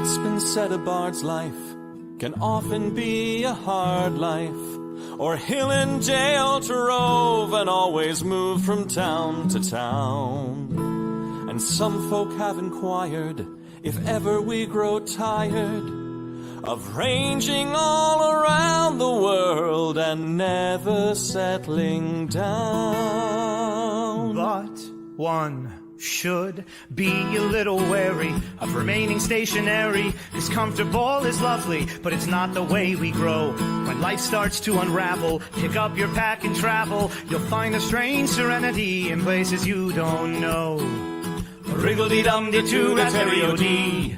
It's been said a bard's life can often be a hard life, or hill and jail to rove and always move from town to town. And some folk have inquired if ever we grow tired of ranging all around the world and never settling down. But one should be a little wary of remaining stationary, 'cause comfortable is lovely, but it's not the way we grow. When life starts to unravel, pick up your pack and travel. You'll find a strange serenity in places you don't know. Wriggle-dee-dum-dee-doo-da-terry-o-dee.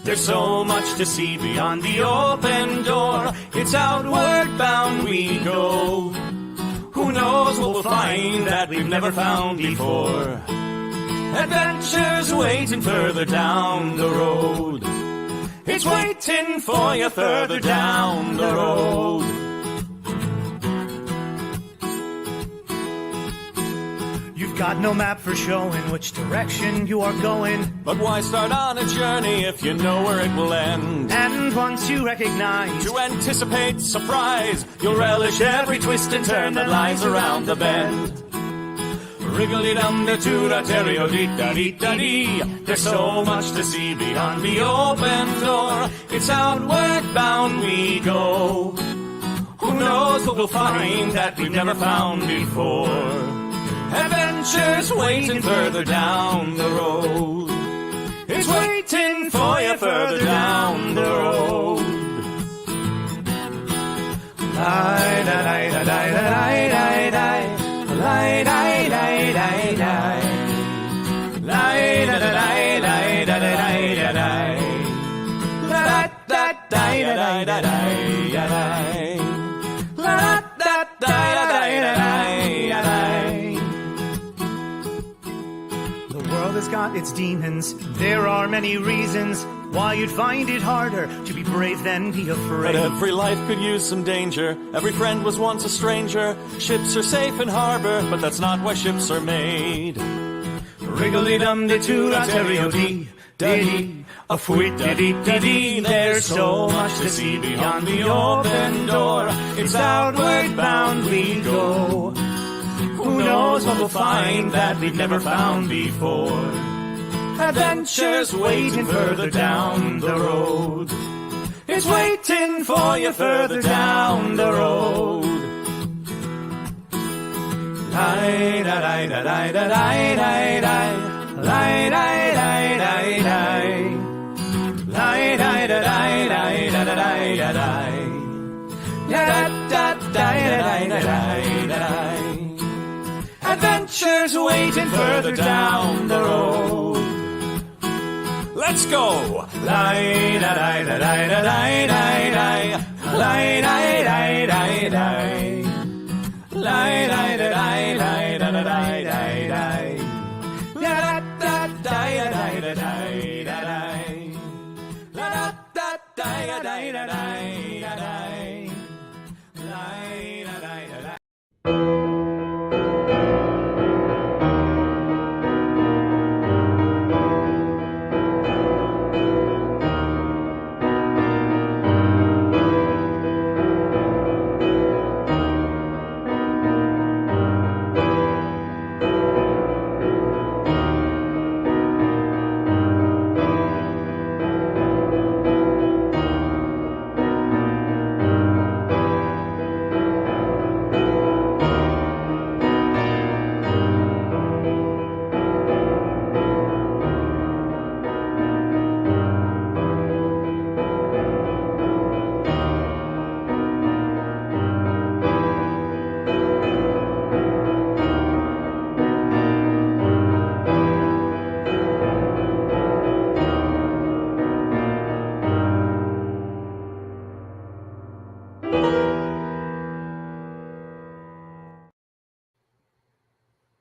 There's so much to see beyond the open door. It's outward bound we go. Who knows what we'll find that we've never found before. Adventures waiting further down the road. It's waiting for you further down the road. You've got no map for showing which direction you are going. But why start on a journey if you know where it will end? And once you recognize, to anticipate surprise, you'll relish every twist and turn that lies around the bend. Wriggle-dee-dum-dee-doo-da-terry-o-dee-da-dee-da-dee. There's so much to see beyond the open door. It's outward bound we go. Who knows what we'll find that we've never found before. Adventures waiting further down the road. It's waiting for you further down the road. Lie-da-lie-da-lie-da-lie-da-lie. Lie-da-lie-da-lie-da-lie. Lie-da-da-lie-da-lie-da-lie-da-lie. La-da-da-lie-da-lie-da-lie. La-da-da-lie-da-lie. The world has got its demons. There are many reasons why you'd find it harder to be brave than be afraid. But every life could use some danger. Every friend was once a stranger. Ships are safe in harbor, but that's not why ships are made. Wriggle-dee-dum-dee-doo-da-terry-o-dee. Dee, a fwit-dee-dee-dee-dee. There's so much to see beyond the open door. It's outward bound we go. Who knows what we'll find that we've never found before. Adventures waiting further down the road. It's waiting for you further down the road. Lie-da-lie-da-lie-da-lie-da-lie. Lie-da-lie-da-lie-da-lie. Lie-da-lie-da-lie-da-lie-da-lie. Da-da-da-da-da-da-da-da-da. Adventures waiting further down the road. Let's go! Lie-da-lie-da-lie-da-lie-da-lie. Lie-da-lie-da-lie-da-lie. Lie-da-lie-da-lie-da-lie-da-lie. La-da-da-da-da-da-da-da-da-da. La-da-da-da-da-da-da-da-da. La-da-da-da-da.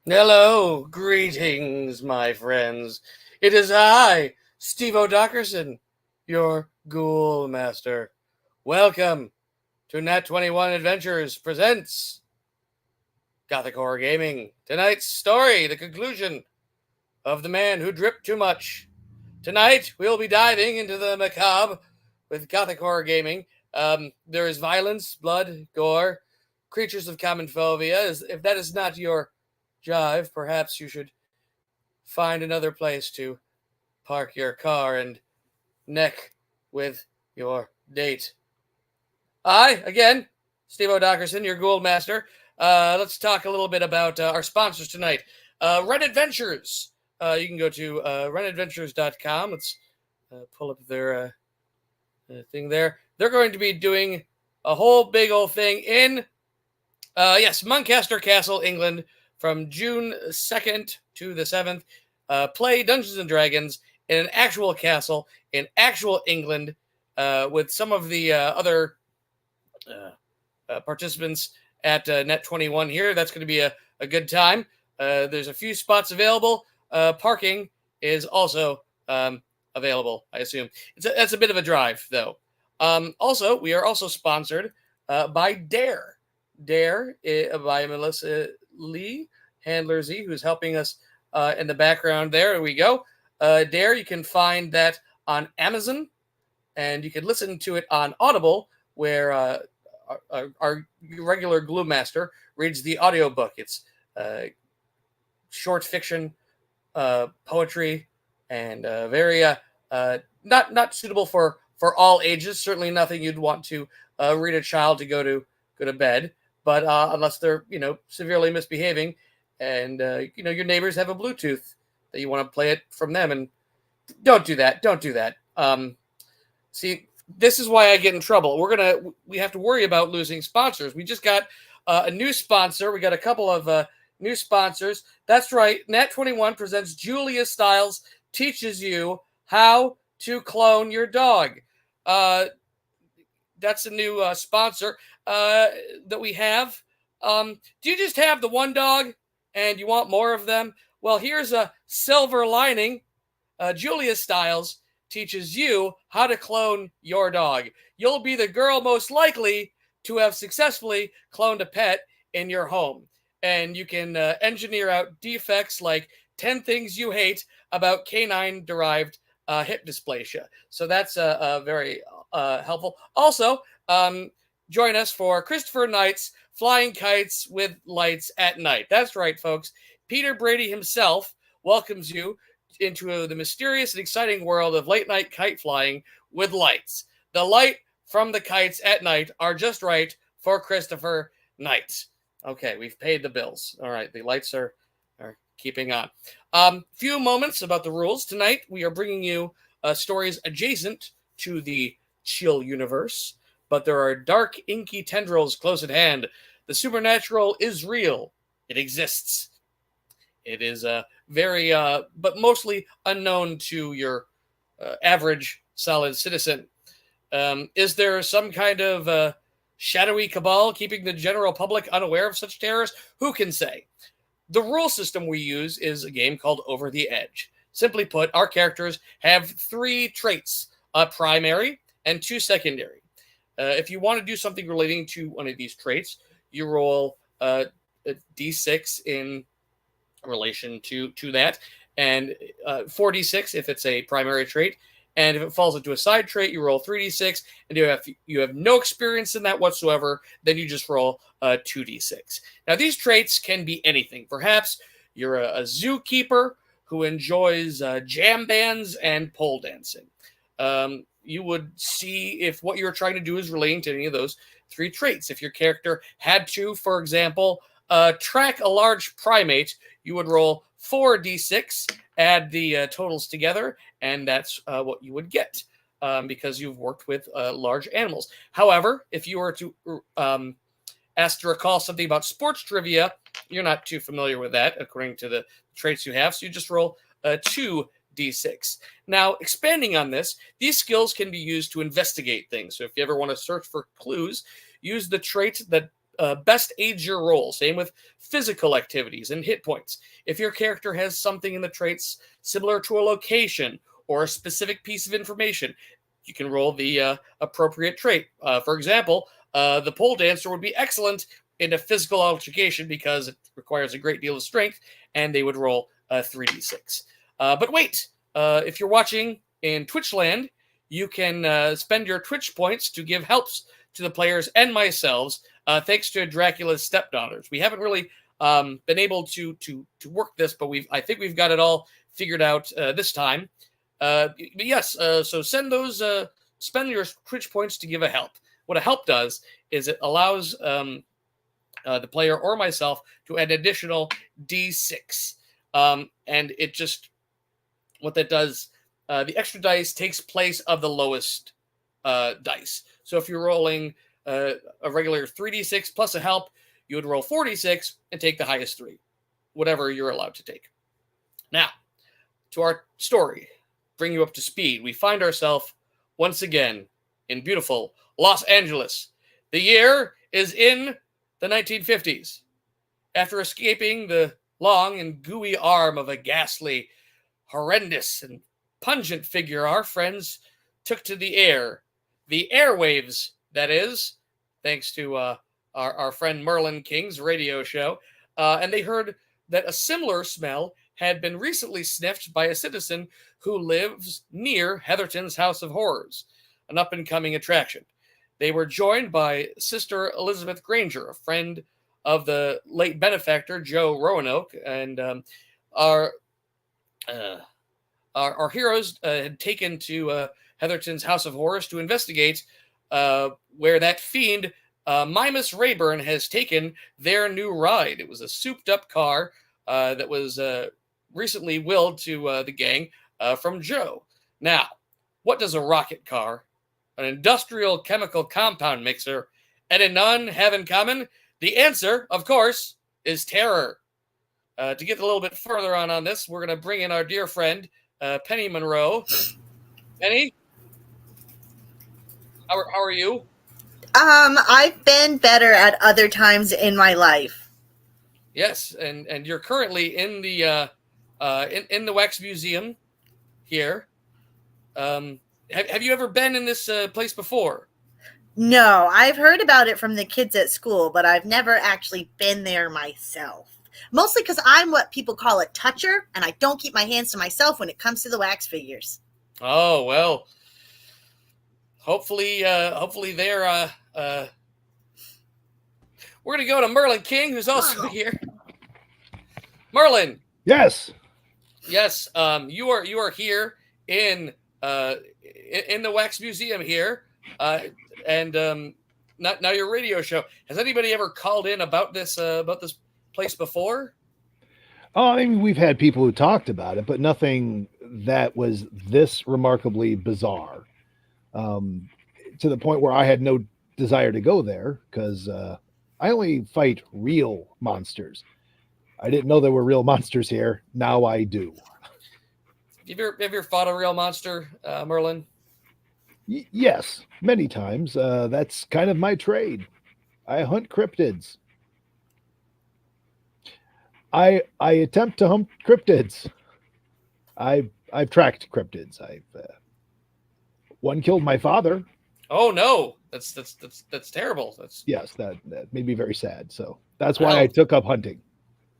Hello, greetings, my friends. It is I, Steve O'Dockerson, your Ghoul Master. Welcome to Nat 21 Adventures presents Gothic Horror Gaming. Tonight's story, the conclusion of The Man Who Dripped Too Much. Tonight, we'll be diving into the macabre with Gothic horror gaming. There is violence, blood, gore, creatures of common phobia. If that is not your jive, perhaps you should find another place to park your car and neck with your date. I, again, Steve O'Dockerson, your Ghoul Master. Let's talk a little bit about our sponsors tonight. Ren Adventures. You can go to renadventures.com. Let's pull up their thing there. They're going to be doing a whole big old thing in, Muncaster Castle, England, from June 2nd to the 7th. Play Dungeons and Dragons in an actual castle in actual England with some of the other participants at Net21 here. That's going to be a good time. There's a few spots available. Parking is also available, I assume. That's a bit of a drive, though. Also, we are also sponsored by Dare. Dare by Melissa Lee, Handler Z, who's helping us in the background there. There we go. Dare, you can find that on Amazon, and you can listen to it on Audible, where our regular Glue Master reads the audiobook. It's short fiction, poetry, and very not suitable for all ages. Certainly nothing you'd want to read a child to go to bed. But unless they're severely misbehaving, and your neighbors have a Bluetooth that you want to play it from them, and don't do that. Don't do that. See, this is why I get in trouble. We have to worry about losing sponsors. We just got a new sponsor. We got a couple of new sponsors. That's right. Nat21 presents Julia Stiles teaches you how to clone your dog. That's a new sponsor that we have. Do you just have the one dog and you want more of them? Well, here's a silver lining. Julia Stiles teaches you how to clone your dog. You'll be the girl most likely to have successfully cloned a pet in your home. And you can engineer out defects like 10 things you hate about canine-derived hip dysplasia. So that's very helpful. Also, join us for Christopher Knight's Flying Kites with Lights at Night. That's right, folks. Peter Brady himself welcomes you into the mysterious and exciting world of late-night kite flying with lights. The light from the kites at night are just right for Christopher Knight. Okay, we've paid the bills. All right, the lights are keeping on. Few moments about the rules. Tonight, we are bringing you stories adjacent to the chill universe, but there are dark, inky tendrils close at hand. The supernatural is real. It exists. It is very, but mostly unknown to your average solid citizen. Is there some kind of shadowy cabal keeping the general public unaware of such terrors? Who can say? The rule system we use is a game called Over the Edge. Simply put, our characters have 3 traits, a primary and 2 secondary. If you want to do something relating to one of these traits, you roll a d6 in relation to that, and 4d6 if it's a primary trait. And if it falls into a side trait, you roll 3d6, and you have no experience in that whatsoever, then you just roll 2d6. Now, these traits can be anything. Perhaps you're a zookeeper who enjoys jam bands and pole dancing. You would see if what you're trying to do is relating to any of those 3 traits. If your character had to, for example, track a large primate, you would roll 4d6, add the totals together, and that's what you would get because you've worked with large animals. However, if you were to ask to recall something about sports trivia, you're not too familiar with that according to the traits you have, so you just roll 2d6. Now, expanding on this, these skills can be used to investigate things. So if you ever want to search for clues, use the trait that best aids your role. Same with physical activities and hit points. If your character has something in the traits similar to a location or a specific piece of information, you can roll the appropriate trait. For example, the pole dancer would be excellent in a physical altercation because it requires a great deal of strength, and they would roll 3d6. But wait, if you're watching in Twitchland, you can spend your Twitch points to give helps to the players and myself, thanks to Dracula's stepdaughters. We haven't really been able to work this, but I think we've got it all figured out this time. But yes, so spend your Twitch points to give a help. What a help does is it allows the player or myself to add additional D6. And it just, what that does, the extra dice takes place of the lowest dice. So if you're rolling a regular 3d6 plus a help, you would roll 4d6 and take the highest 3, whatever you're allowed to take. Now, to our story, bring you up to speed. We find ourselves once again in beautiful Los Angeles. The year is in the 1950s. After escaping the long and gooey arm of a ghastly, horrendous, and pungent figure, our friends took to the air. The airwaves, that is, thanks to our friend Merlin King's radio show. And they heard that a similar smell had been recently sniffed by a citizen who lives near Heatherton's House of Horrors, an up-and-coming attraction. They were joined by Sister Elizabeth Granger, a friend of the late benefactor Joe Roanoke, and our heroes had taken to Heatherton's House of Horrors to investigate where that fiend Mimas Rayburn has taken their new ride. It was a souped-up car that was recently willed to the gang from Joe. Now, what does a rocket car, an industrial chemical compound mixer, and a nun have in common? The answer, of course, is terror. To get a little bit further on this, we're going to bring in our dear friend, Penny Monroe. Penny, how are you? I've been better at other times in my life. Yes, and you're currently in the in the Wax Museum here. Have you ever been in this place before? No, I've heard about it from the kids at school, but I've never actually been there myself. Mostly because I'm what people call a toucher, and I don't keep my hands to myself when it comes to the wax figures. Oh, well, hopefully they're we're gonna go to Merlin King, who's also here. Merlin. Yes. Yes. You are here in the Wax Museum here, and now your radio show. Has anybody ever called in about this place before? Oh, I mean, we've had people who talked about it, but nothing that was this remarkably bizarre. To the point where I had no desire to go there because I only fight real monsters. I didn't know there were real monsters here. Now I do. Have you ever fought a real monster, Merlin? Yes, many times. That's kind of my trade. I hunt cryptids. I attempt to hunt cryptids. I've tracked cryptids. One killed my father. Oh no, that's terrible. Yes, that made me very sad. So that's why I took up hunting.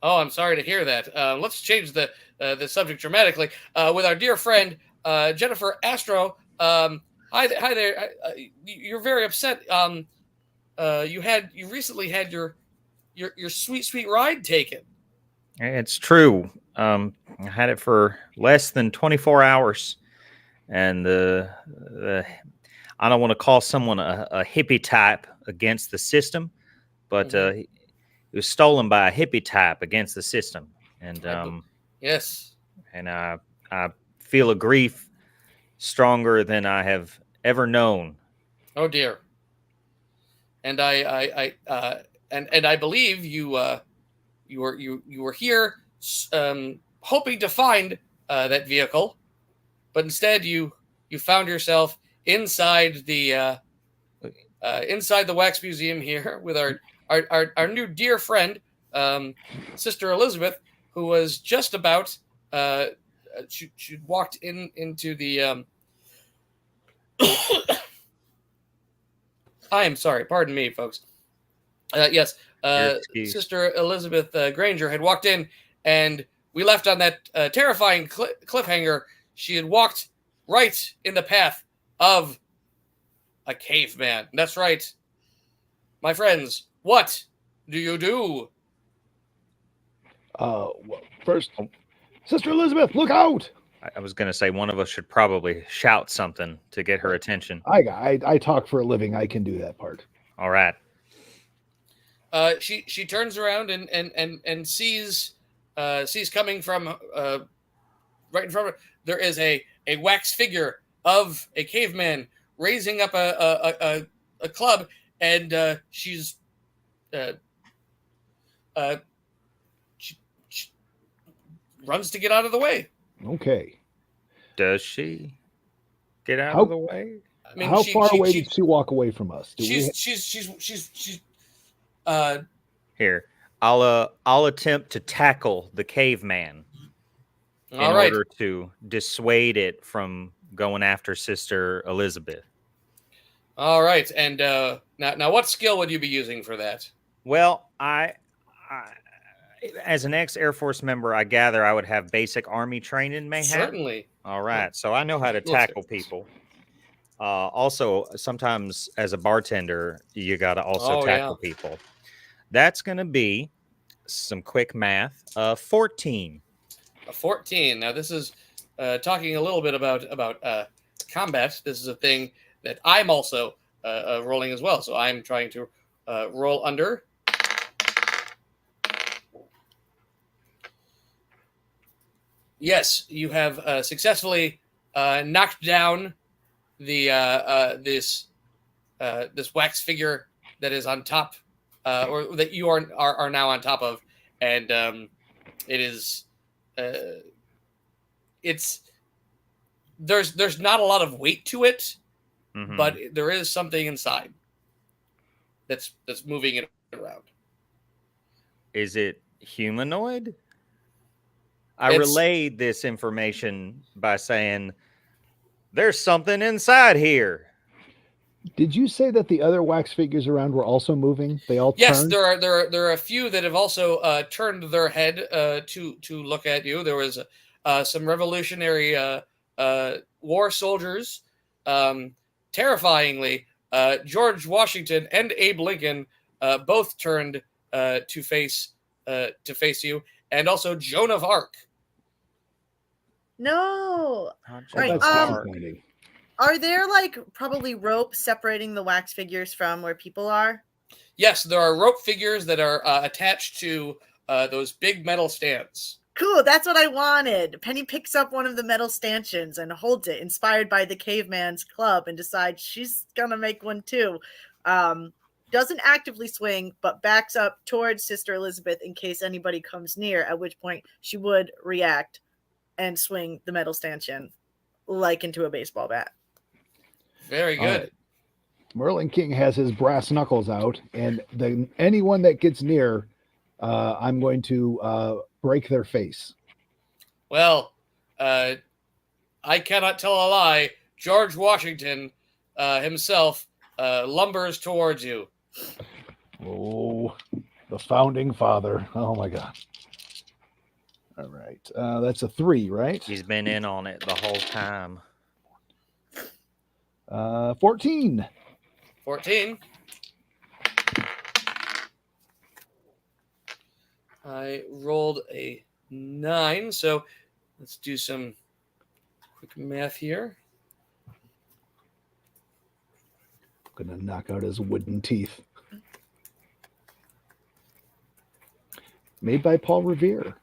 Oh, I'm sorry to hear that. Let's change the subject dramatically with our dear friend Jennifer Astro. Hi there. You're very upset. You recently had your sweet ride taken. It's true. I had it for less than 24 hours, and I don't want to call someone a hippie type against the system, but it was stolen by a hippie type against the system, and yes, and I feel a grief stronger than I have ever known. Oh dear. And I believe you were here hoping to find that vehicle, but instead you found yourself inside the Wax Museum here with our new dear friend, Sister Elizabeth, who was just about she walked into the I am sorry, pardon me, folks. Yes, Sister Elizabeth Granger had walked in, and we left on that terrifying cliffhanger. she had walked right in the path of a caveman. That's right. My friends, what do you do? Well, first, Sister Elizabeth, look out! I was going to say one of us should probably shout something to get her attention. I talk for a living. I can do that part. All right. She turns around and sees coming from right in front of her. There is a wax figure of a caveman raising up a club, and she's she runs to get out of the way. Okay. Does she get out of the way? I mean, How far away did she walk away from us? She's Here, I'll attempt to tackle the caveman in order to dissuade it from going after Sister Elizabeth. All right, and now what skill would you be using for that? Well, I as an ex-Air Force member, I gather I would have basic Army training, mayhap? Certainly. All right, so I know how to tackle people. Also, sometimes as a bartender, you got to also tackle people. That's going to be some quick math. 14. A 14. Now, this is talking a little bit about combat. This is a thing that I'm also rolling as well. So I'm trying to roll under. Yes, you have successfully knocked down the this wax figure that is on top, or that you are now on top of, and it is it's there's not a lot of weight to it, but there is something inside that's moving it around. Is it humanoid? I relayed this information by saying, there's something inside here. Did you say that the other wax figures around were also moving? They all turned? There are a few that have also turned their head to look at you. There was some Revolutionary War soldiers. Terrifyingly, George Washington and Abe Lincoln both turned to face you, and also Joan of Arc. No. Right. Are there like probably ropes separating the wax figures from where people are? Yes, there are rope figures that are attached to those big metal stands. Cool, that's what I wanted. Penny picks up one of the metal stanchions and holds it, inspired by the caveman's club, and decides she's gonna make one too. Doesn't actively swing, but backs up towards Sister Elizabeth in case anybody comes near, at which point she would react and swing the metal stanchion like into a baseball bat. Very good. Right. Merlin King has his brass knuckles out, and anyone that gets near, I'm going to break their face. Well, I cannot tell a lie. George Washington himself lumbers towards you. Oh, the founding father. Oh, my God. All right. That's a 3, right? He's been in on it the whole time. 14. 14. I rolled a 9, so let's do some quick math here. I'm going to knock out his wooden teeth. Made by Paul Revere.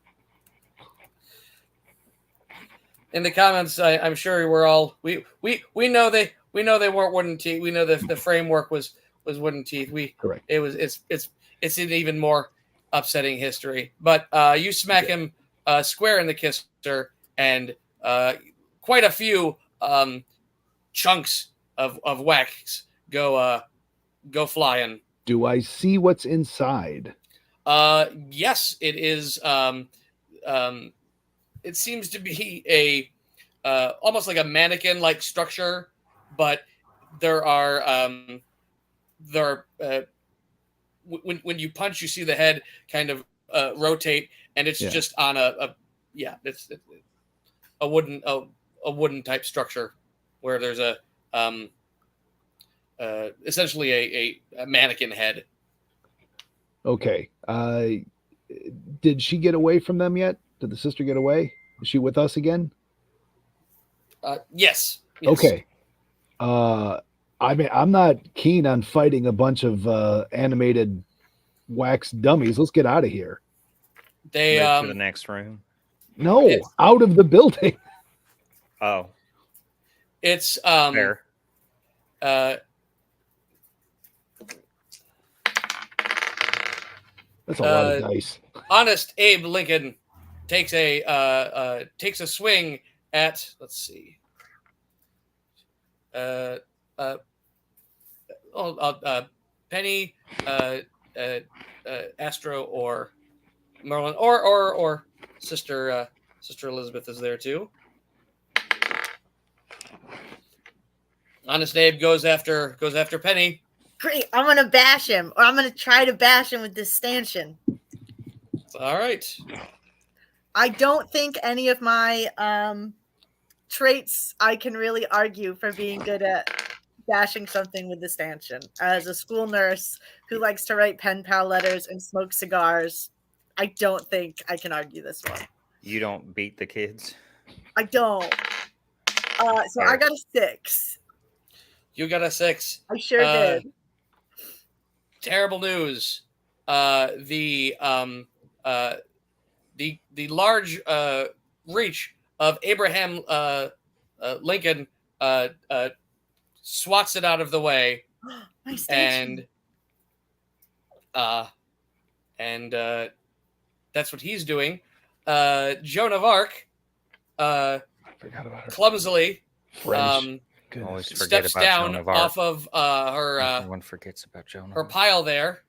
In the comments, I'm sure we're all we know they weren't wooden teeth. We know that the framework was wooden teeth. Correct. It's an even more upsetting history. But you smack him square in the kisser, and quite a few chunks of wax go flying. Do I see what's inside? Yes, it is. It seems to be a almost like a mannequin-like structure, but there are when you punch, you see the head kind of rotate, and it's just on it's a wooden wooden type structure where there's a essentially a mannequin head. Okay. Did she get away from them yet? Did the sister get away? Is she with us again? Yes. Okay. I mean, I'm not keen on fighting a bunch of animated wax dummies. Let's get out of here. They Move to the next room. No, out of the building. Oh, it's fair. That's a lot of dice. Honest Abe Lincoln takes a swing at, let's see, Penny, Astro, or Merlin, or Sister Elizabeth is there too. Honest Abe goes after Penny. Great. I'm going to bash him, or I'm going to try to bash him with this stanchion. All right. I don't think any of my traits I can really argue for being good at bashing something with the stanchion. As a school nurse who likes to write pen pal letters and smoke cigars, I don't think I can argue this one. You don't beat the kids? I don't. So I got a 6. You got a 6. I sure did. Terrible news. The large reach of Abraham Lincoln swats it out of the way, and that's what he's doing. Joan of Arc clumsily steps down off of her. Everyone forgets about Joan. Her pile there,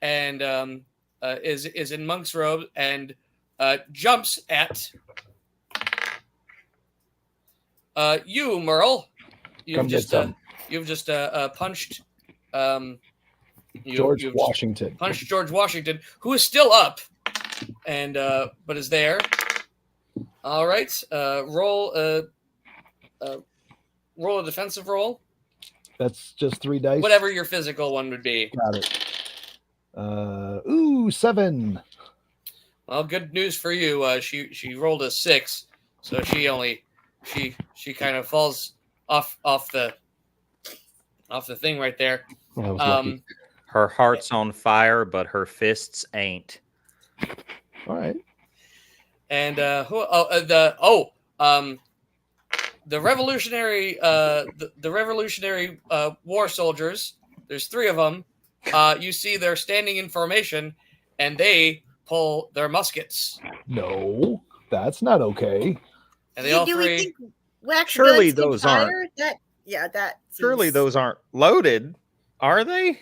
and is in monk's robe and jumps at you, Merle. You've just punched George Washington. Punched George Washington, who is still up, and but is there. All right, roll a defensive roll. That's just 3 dice. Whatever your physical one would be. Got it. 7. Well, good news for you. She rolled a 6, so she kind of falls off the thing right there. Her heart's on fire, but her fists ain't. All right. And the revolutionary war soldiers. There's 3 of them. You see, they're standing in formation, and they pull their muskets. No, that's not okay. And they all do 3. We think wax Surely guns can those fire? aren't. That Surely seems- those aren't loaded, are they?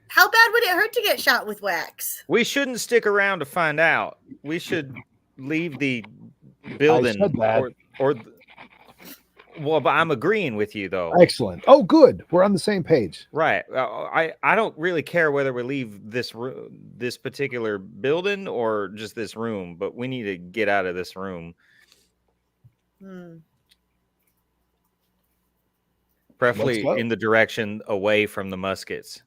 How bad would it hurt to get shot with wax? We shouldn't stick around to find out. We should leave the building. I said that. Well, but I'm agreeing with you though. Excellent. Oh, good. We're on the same page. Right. I don't really care whether we leave this particular building or just this room, but we need to get out of this room. Preferably in the direction away from the muskets.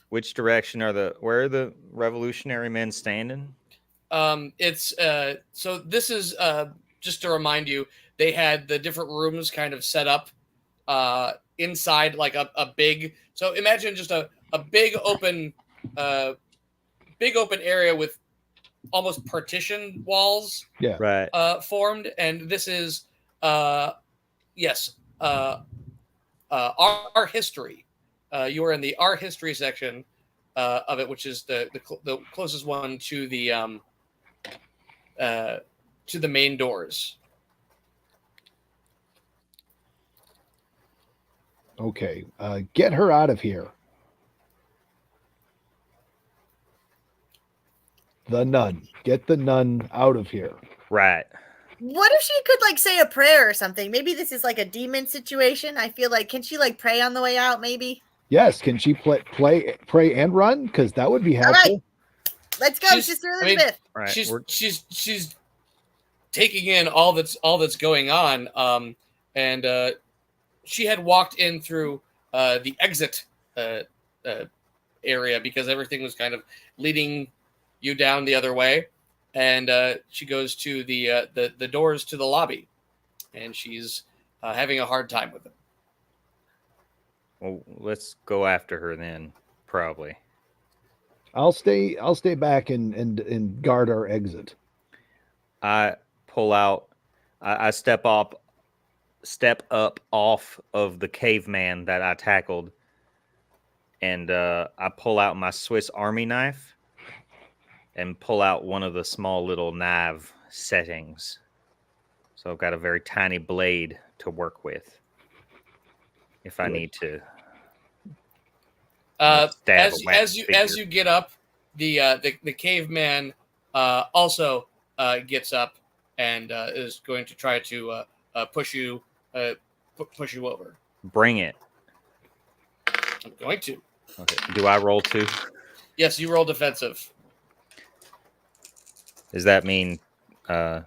Which direction where are the revolutionary men standing? It's so this is just to remind you, they had the different rooms kind of set up inside like a big. So imagine just a big open area with almost partition walls. Yeah. Right. Formed, and this is yes, our history. You are in the art history section of it, which is the closest one to the main doors. Okay, get her out of here. The nun. Get the nun out of here. Right. What if she could like say a prayer or something? Maybe this is like a demon situation. I feel like, can she like pray on the way out? Maybe. Yes. Can she pray and run? Because that would be helpful. All right, let's go, Sister Elizabeth. Right. She's taking in all that's going on. And she had walked in through the exit area because everything was kind of leading you down the other way. And she goes to the doors to the lobby, and she's having a hard time with it. Well, let's go after her then. Probably. I'll stay back and guard our exit. I pull out. I step up off of the caveman that I tackled, and I pull out my Swiss Army knife and pull out one of the small little knife settings. So I've got a very tiny blade to work with if I need to. Stab a wax As figure. you get up, the caveman also gets up and is going to try to push you over. Bring it. I'm going to. Okay. Do I roll too? Yes, you roll defensive. Does that mean Your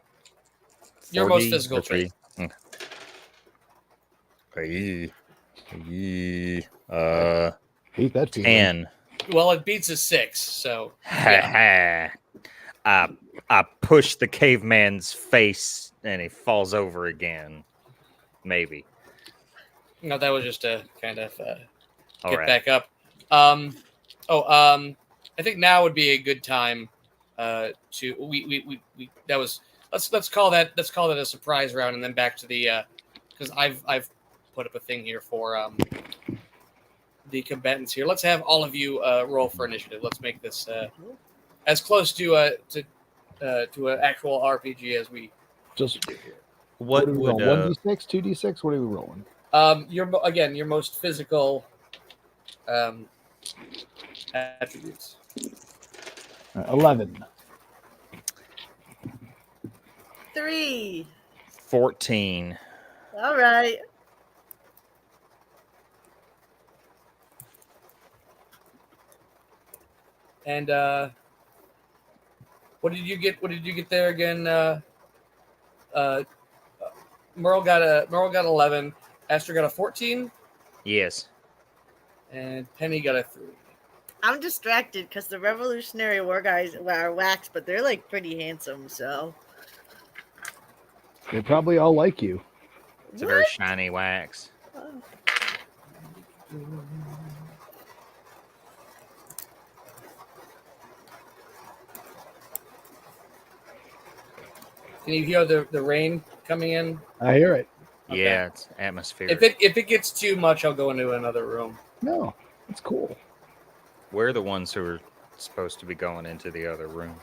most 40 physical or 3? trait. Hate that feeling. 10. Well, it beats a 6, so I push the caveman's face and he falls over again. Maybe. no, that was just to kind of All get right. back up. I think now would be a good time to we that was let's call that a surprise round, and then back to the because I've put up a thing here for the combatants here. Let's have all of you roll for initiative. Let's make this as close to an actual RPG as we Just What are we would rolling? 1d6, 2d6? What are we rolling? your most physical attributes. 11. 3. 14? All right. And what did you get? What did you get there again? Merle got 11. Astor got a 14, Yes. and Penny got a 3. I'm distracted because the Revolutionary War guys are wax, but they're like pretty handsome. So They probably all like you. It's a very shiny wax. Can you hear the rain coming in? I hear it. Okay. Yeah, it's atmospheric. If it gets too much, I'll go into another room. No, it's cool. We're the ones who are supposed to be going into the other room.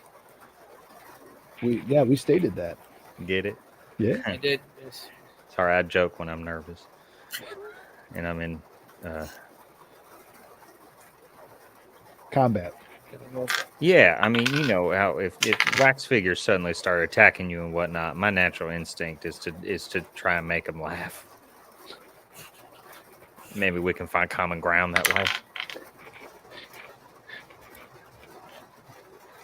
We stated that. Get it? Yeah. I did. Yes. Sorry, I joke when I'm nervous. And I'm in Combat. yeah, I mean, you know how if wax figures suddenly start attacking you and whatnot, my natural instinct is to try and make them laugh. Maybe we can find common ground that way.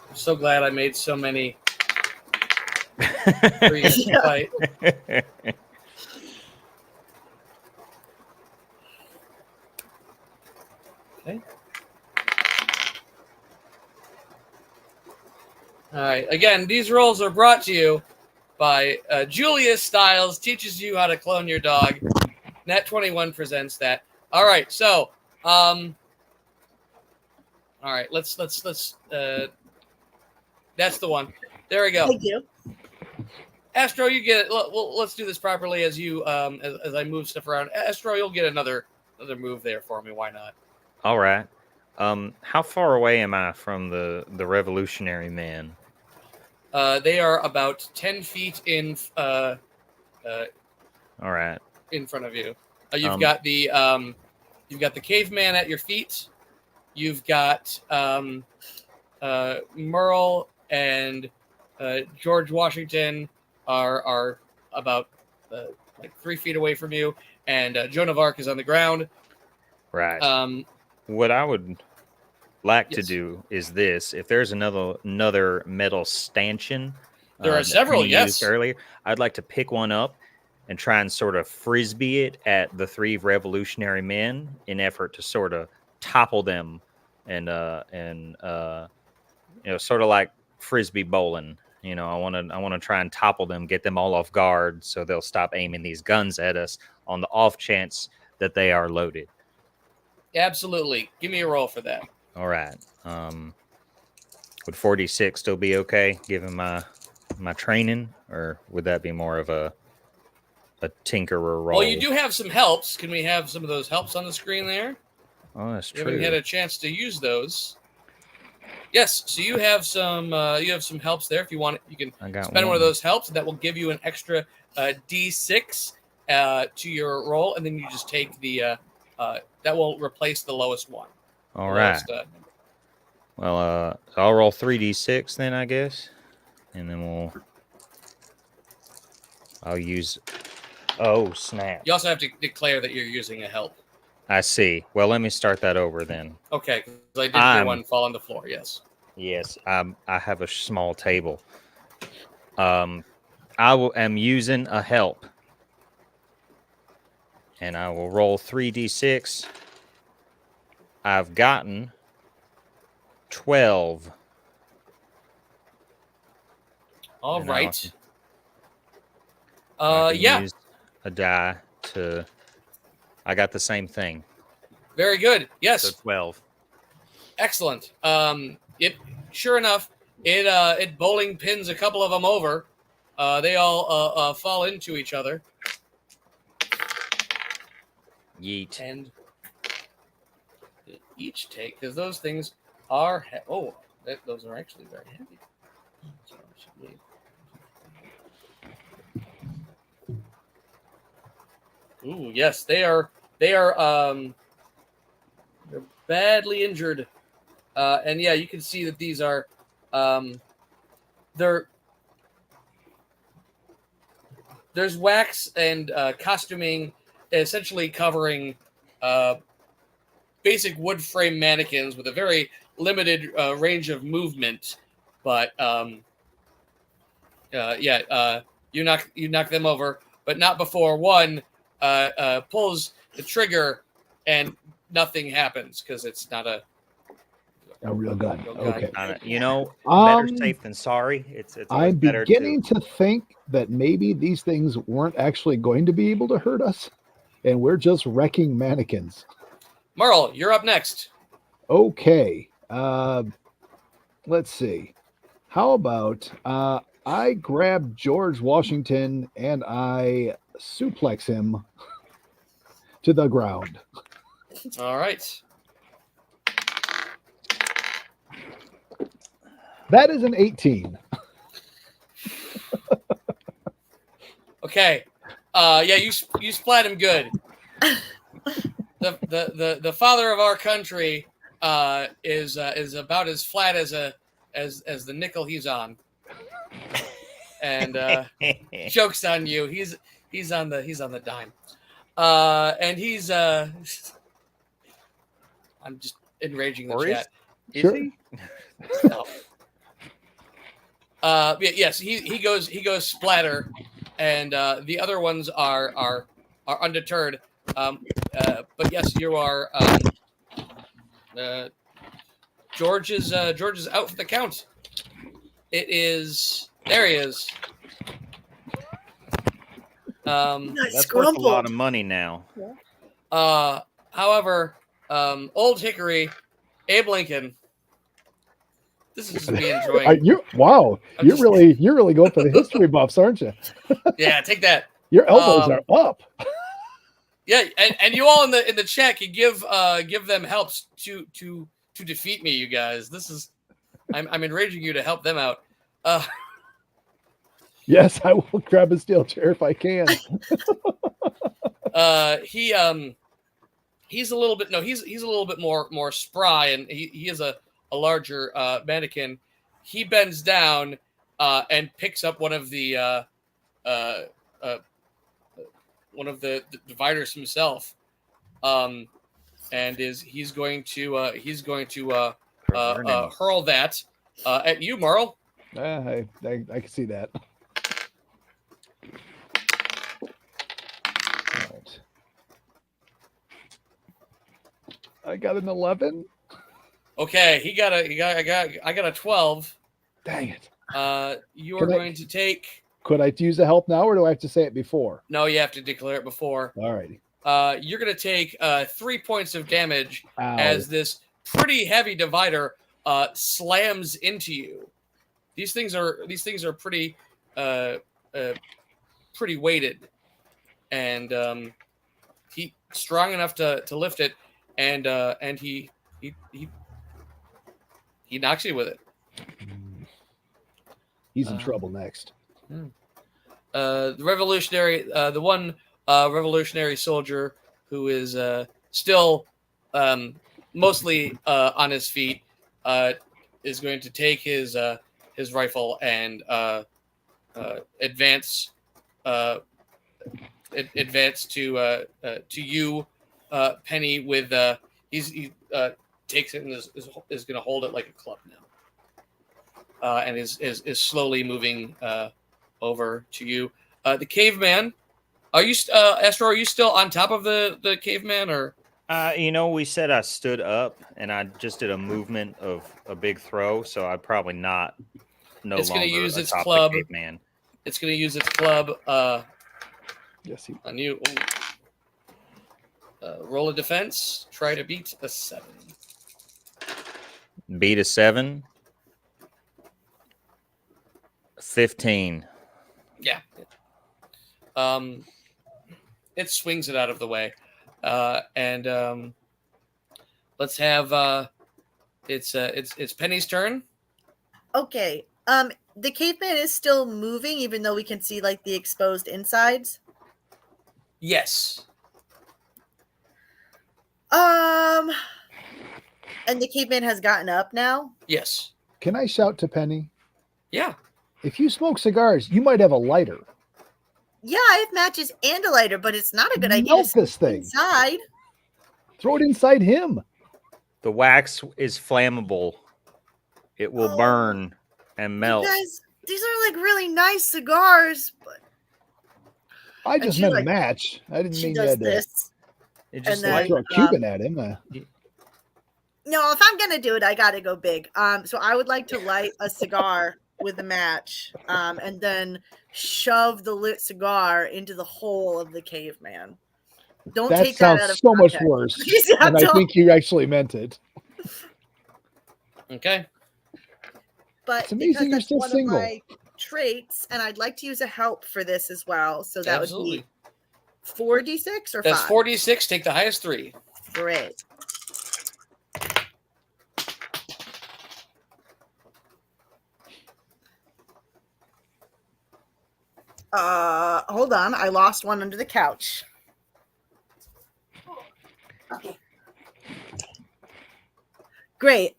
I'm so glad I made so many for you to fight. Okay. All right. Again, these rolls are brought to you by Julius Styles teaches you how to clone your dog. Net 21 presents that. All right. So, all right. Let's. That's the one. There we go. thank you. Astro, you get it. Well, let's do this properly as you as I move stuff around. Astro, you'll get another move there for me. Why not? All right. How far away am I from the revolutionary men? They are about 10 feet in All right. in front of you. You've got the caveman at your feet. You've got Merle and George Washington are about like 3 feet away from you, and Joan of Arc is on the ground. Right. What I would like to Yes. do is this: if there's another metal stanchion There are that several, Penny yes. used earlier. I'd like to pick one up and try and sort of frisbee it at the three revolutionary men in effort to sort of topple them and sort of like frisbee bowling. I want to try and topple them, get them all off guard, so they'll stop aiming these guns at us on the off chance that they are loaded. Absolutely. Give me a roll for that. All right. Would 46 still be okay, given my training, or would that be more of a tinkerer role? Well, you do have some helps. Can we have some of those helps on the screen there? Oh, that's You true. haven't had a chance to use those. Yes, so you have some helps there. If you want it, you can spend one of those helps, and that will give you an extra D6 to your roll, and then you just take the that will replace the lowest one. All right. Well, I'll roll 3d6 then, I guess, and then I'll use. Oh, snap! You also have to declare that you're using a help. I see. Well, let me start that over then. Okay, because I did hear one fall on the floor. Yes. Yes, I have a small table. I am using a help, and I will roll 3d6. I've gotten 12. All and right. I can Yeah. use a die to. I got the same thing. Very good. Yes. So 12. Excellent. Sure enough, it bowling pins a couple of them over. They all fall into each other. Yeet. And each take, because those things are those are actually very heavy. So I should leave. Ooh, yes, they are. They're badly injured, and yeah, you can see that these are. There's wax and costuming, essentially covering basic wood frame mannequins with a very limited range of movement, but you knock them over, but not before one pulls the trigger and nothing happens because it's not a real gun. Okay. Better safe than sorry. It's I'm better beginning to think that maybe these things weren't actually going to be able to hurt us, and we're just wrecking mannequins. Merle, you're up next. Okay. Let's see. How about I grab George Washington and I suplex him to the ground. All right. That is an 18. Okay. You splat him good. The father of our country is about as flat as the nickel he's on, and jokes on you. He's on the dime, and he's I'm just enraging the chat. Is he? No. Yes, he goes splatter, and the other ones are undeterred. But yes, you are. George is out for the count. It is. There he is. That's worth a lot of money now. However, Old Hickory, Abe Lincoln. This is just me enjoying. You're really going for the history buffs, aren't you? Yeah, take that. Your elbows are up. Yeah, and you all in the chat can give them helps to defeat me, you guys. This is I'm enraging you to help them out. Yes, I will grab a steel chair if I can. He's a little bit more spry, and he is a larger mannequin. He bends down and picks up one of the dividers himself, and he's going to hurl that at you, Merle. I can see that. All right. I got an 11. Okay, I got a 12. Dang it. You are Can I- going to take. Could I use the help now, or do I have to say it before? No, you have to declare it before. All righty. You're going to take 3 points of damage Ow. as this pretty heavy divider slams into you. These things are pretty pretty weighted, and he strong enough to lift it, and he knocks you with it. He's in trouble next. The one revolutionary soldier who is still mostly on his feet is going to take his rifle and advance to you, Penny. With he takes it and is going to hold it like a club now, and is slowly moving over to you. The caveman. Are you, Astro? Are you still on top of the caveman, or? We said I stood up, and I just did a movement of a big throw, so I'd probably not. It's going to use its atop the club. caveman. It's going to use its club. Yes, On you. Roll a defense. Try to beat a 7. Beat a 7. 15. Yeah. It swings it out of the way, and let's have it's Penny's turn. Okay. The caveman is still moving, even though we can see like the exposed insides. Yes. And the caveman has gotten up now. Yes. Can I shout to Penny? Yeah. If you smoke cigars, you might have a lighter. Yeah, I have matches and a lighter, but it's not a good idea Melt to this thing. inside. Throw it inside him. The wax is flammable. It will Oh. burn and melt. You guys, these are like really nice cigars, but I just she, meant like, a match. I didn't she mean you does had to this. It just then- like throw a Cuban at him. No, if I'm gonna do it, I gotta go big. So I would like to light a cigar with a match, and then shove the lit cigar into the hole of the caveman. Don't That take that sounds out of so much context. worse. Yeah, And I don't. think you actually meant it. Okay. But It's amazing because you're that's still one single. of my traits, and I'd like to use a help for this as well. So that Absolutely. would be 4d6 or That's 5. 46. Take the highest 3. Great. Hold on. I lost one under the couch. Okay. Great.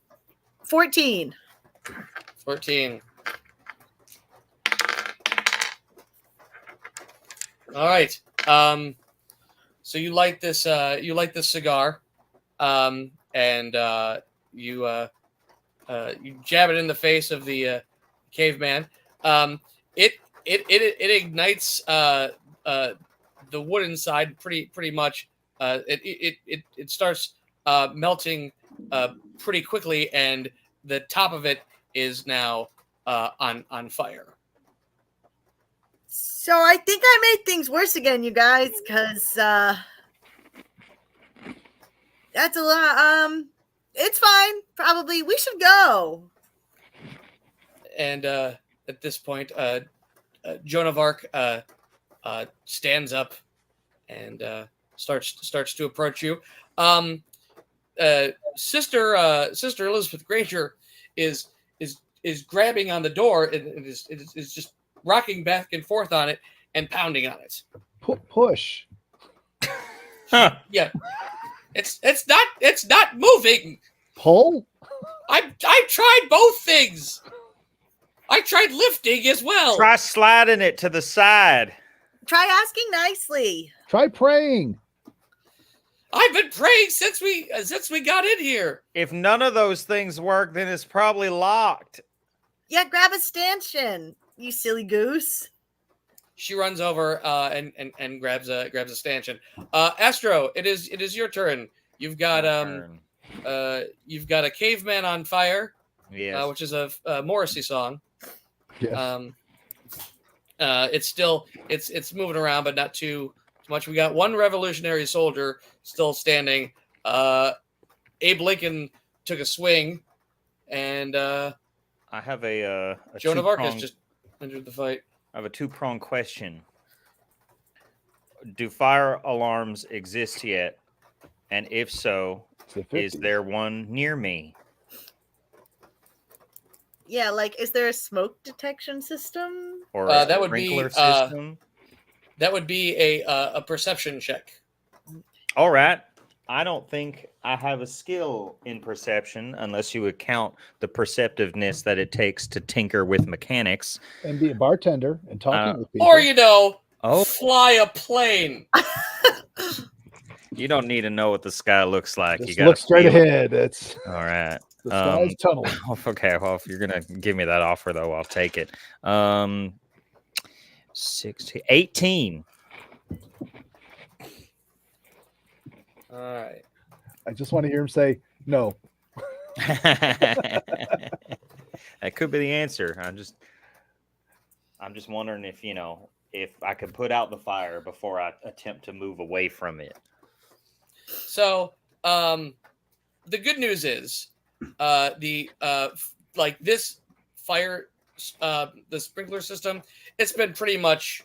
14. 14. All right. So you light this cigar, and you jab it in the face of the caveman. It ignites the wood inside pretty much. It starts melting pretty quickly, and the top of it is now on fire. So I think I made things worse again, you guys, because that's a lot. It's fine. Probably we should go. And at this point, Joan of Arc stands up and starts to approach you. Sister Elizabeth Granger is grabbing on the door and is just rocking back and forth on it and pounding on it. Push. Yeah, it's not moving. Pull? I tried both things. I tried lifting as well. Try sliding it to the side. Try asking nicely. Try praying. I've been praying since we got in here. If none of those things work, then it's probably locked. Yeah, grab a stanchion, you silly goose. She runs over and grabs a stanchion. Astro, it is your turn. You've got Turn. you've got a caveman on fire, Yes. which is a Morrissey song. Yes. It's moving around, but not too much. We got one revolutionary soldier still standing. Abe Lincoln took a swing, and I have a Joan of Arc has two-pronged- just entered the fight. I have a two-pronged question. Do fire alarms exist yet? And if so, It's a is 50. there one near me? Yeah, like, is there a smoke detection system? Or That a would be, sprinkler system? That would be a perception check. All right. I don't think I have a skill in perception unless you would count the perceptiveness that it takes to tinker with mechanics. And be a bartender and talking with people. Or fly a plane. You don't need to know what the sky looks like. Just you gotta look straight feel it. ahead. It's All right. the sky's tunneling. Okay. Well, if you're gonna give me that offer, though, I'll take it. 16, 18. All right. I just want to hear him say no. That could be the answer. I'm just wondering if if I could put out the fire before I attempt to move away from it. So, the good news is, this fire, the sprinkler system, it's been pretty much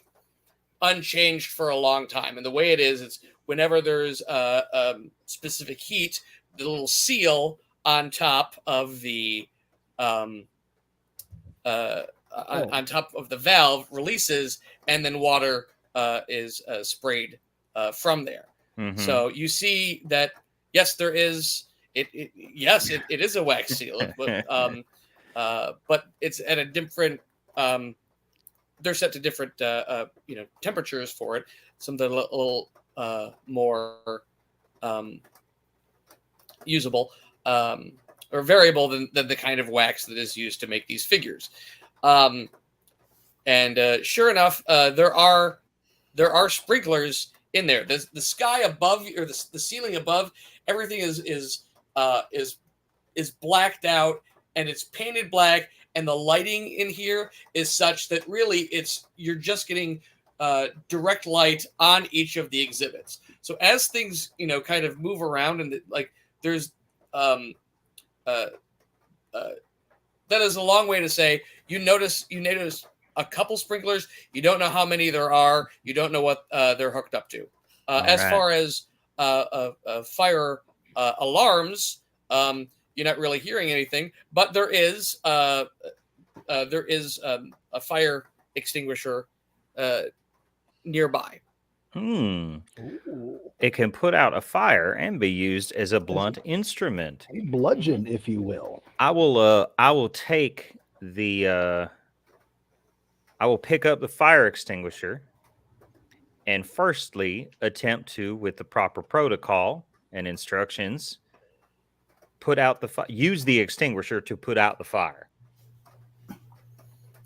unchanged for a long time. And the way it is, it's whenever there's specific heat, the little seal on top of the on top of the valve releases, and then water is sprayed from there. Mhm. So you see that yes, there is it is a wax seal, but it's at a different. They're set to different temperatures for it. Something a little more usable or variable than the kind of wax that is used to make these figures. And sure enough, there are sprinklers in there. The sky above, or the ceiling above, everything is blacked out, and it's painted black. And the lighting in here is such that really you're just getting direct light on each of the exhibits. So as things kind of move around, and there's that is a long way to say you notice a couple sprinklers. You don't know how many there are. You don't know what they're hooked up to. As far as fire alarms, you're not really hearing anything, but there is a fire extinguisher nearby. It can put out a fire and be used as a blunt instrument. A bludgeon, if you will. I will take the I will pick up the fire extinguisher and firstly attempt to, with the proper protocol and instructions, put out the use the extinguisher to put out the fire.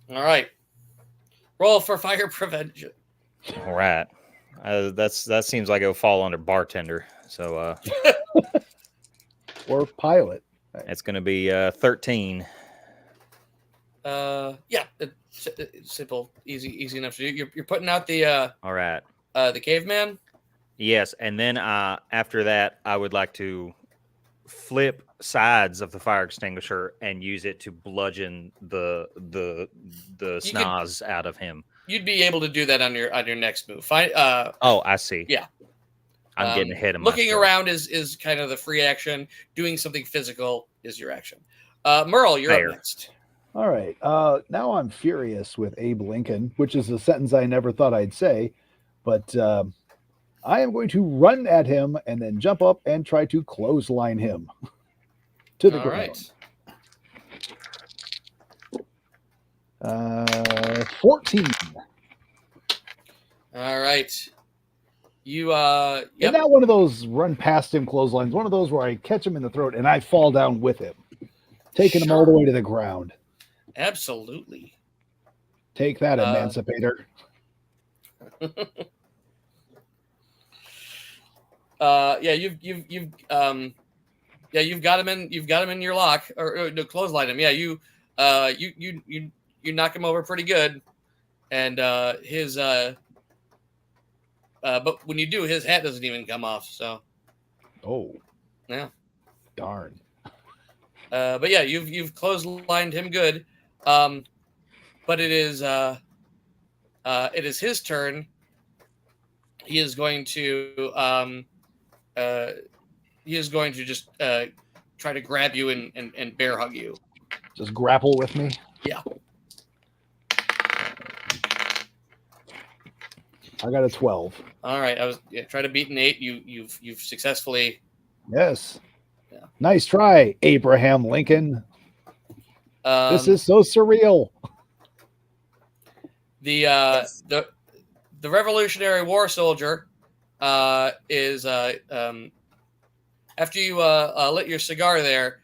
All right. Roll for fire prevention. All right. That seems like it'll fall under bartender. So Or pilot. it's going to be 13. Yeah, it's simple, easy enough to do. You're putting out the All right. the caveman. Yes, and then after that, I would like to flip sides of the fire extinguisher and use it to bludgeon the snaz out of him. You'd be able to do that on your next move. Fine. Oh, I see. Yeah. I'm getting ahead of looking myself. around is kind of the free action. Doing something physical is your action. Merle, you're Fair. up next. All right. Now I'm furious with Abe Lincoln, which is a sentence I never thought I'd say, but I am going to run at him and then jump up and try to clothesline him to the All ground. right. 14. All right. You And yep. not one of those run past him clotheslines, one of those where I catch him in the throat and I fall down with him, taking him all the way to the ground. Absolutely. Take that, Emancipator. Yeah, you've got him in your lock or no, clothesline him. Yeah, you knock him over pretty good, and his but when you do, his hat doesn't even come off. So Oh, yeah. darn. But yeah, you've clotheslined him good. But it is his turn. He is going to just try to grab you and bear hug you. Just grapple with me. Yeah. I got a 12. All right. Try to beat an 8. You've successfully. Yes. Yeah. Nice try, Abraham Lincoln. This is so surreal. The Revolutionary War soldier is after you lit your cigar there,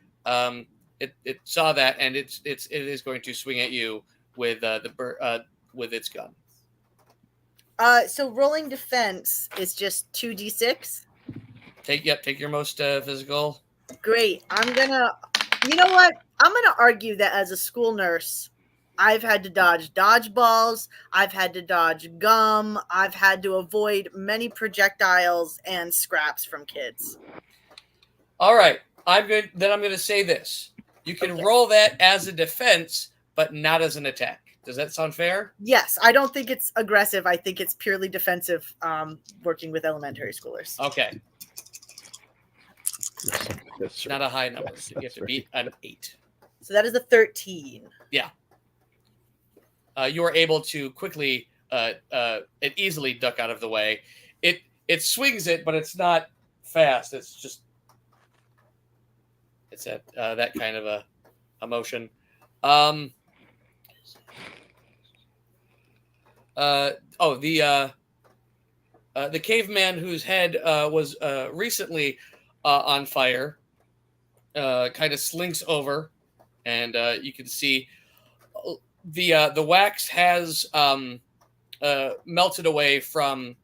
it saw that, and it is going to swing at you with with its gun. So rolling defense is just 2d6. Take your most physical. Great. You know what? I'm gonna argue that as a school nurse, I've had to dodge dodgeballs. I've had to dodge gum. I've had to avoid many projectiles and scraps from kids. All right. I'm going to say this. You can roll that as a defense, but not as an attack. Does that sound fair? Yes, I don't think it's aggressive. I think it's purely defensive, working with elementary schoolers. Okay. That's Not a high number. Yes, You have that's to beat an 8. So that is a 13. Yeah. You are able to quickly and easily duck out of the way. It swings it, but it's not fast. It's at that kind of a motion. The caveman whose head was recently on fire kind of slinks over, and you can see the wax has melted away from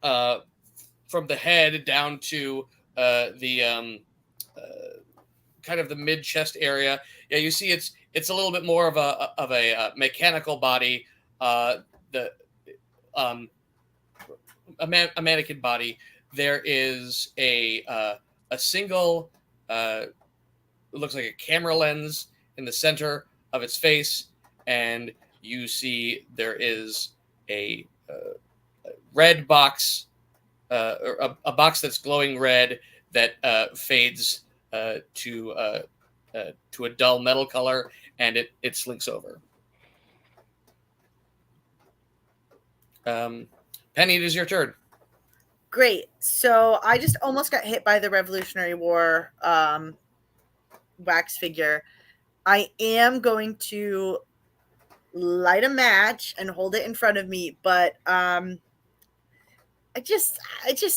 the head down to the kind of the mid chest area. Yeah, you see it's a little bit more of a mechanical body. A mannequin body. There is a single it looks like a camera lens in the center of its face, and you see there is a red box, or a box that's glowing red that fades to a dull metal color, and it slinks over. Penny, it is your turn. Great. So I just almost got hit by the Revolutionary War wax figure. I am going to light a match and hold it in front of me, but I just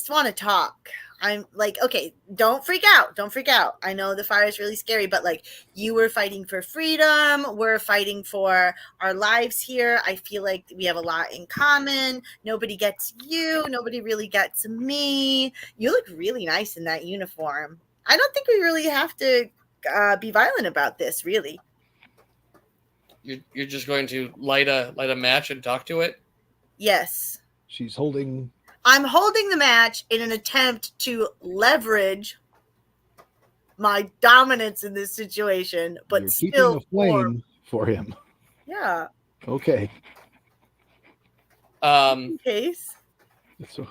want to talk. I'm like, okay, don't freak out. Don't freak out. I know the fire is really scary, but like, you were fighting for freedom. We're fighting for our lives here. I feel like we have a lot in common. Nobody gets you. Nobody really gets me. You look really nice in that uniform. I don't think we really have to be violent about this, really. You're just going to light a match and talk to it? Yes. I'm holding the match in an attempt to leverage my dominance in this situation, but You're still keeping a flame for him. Yeah. Okay. In case. So,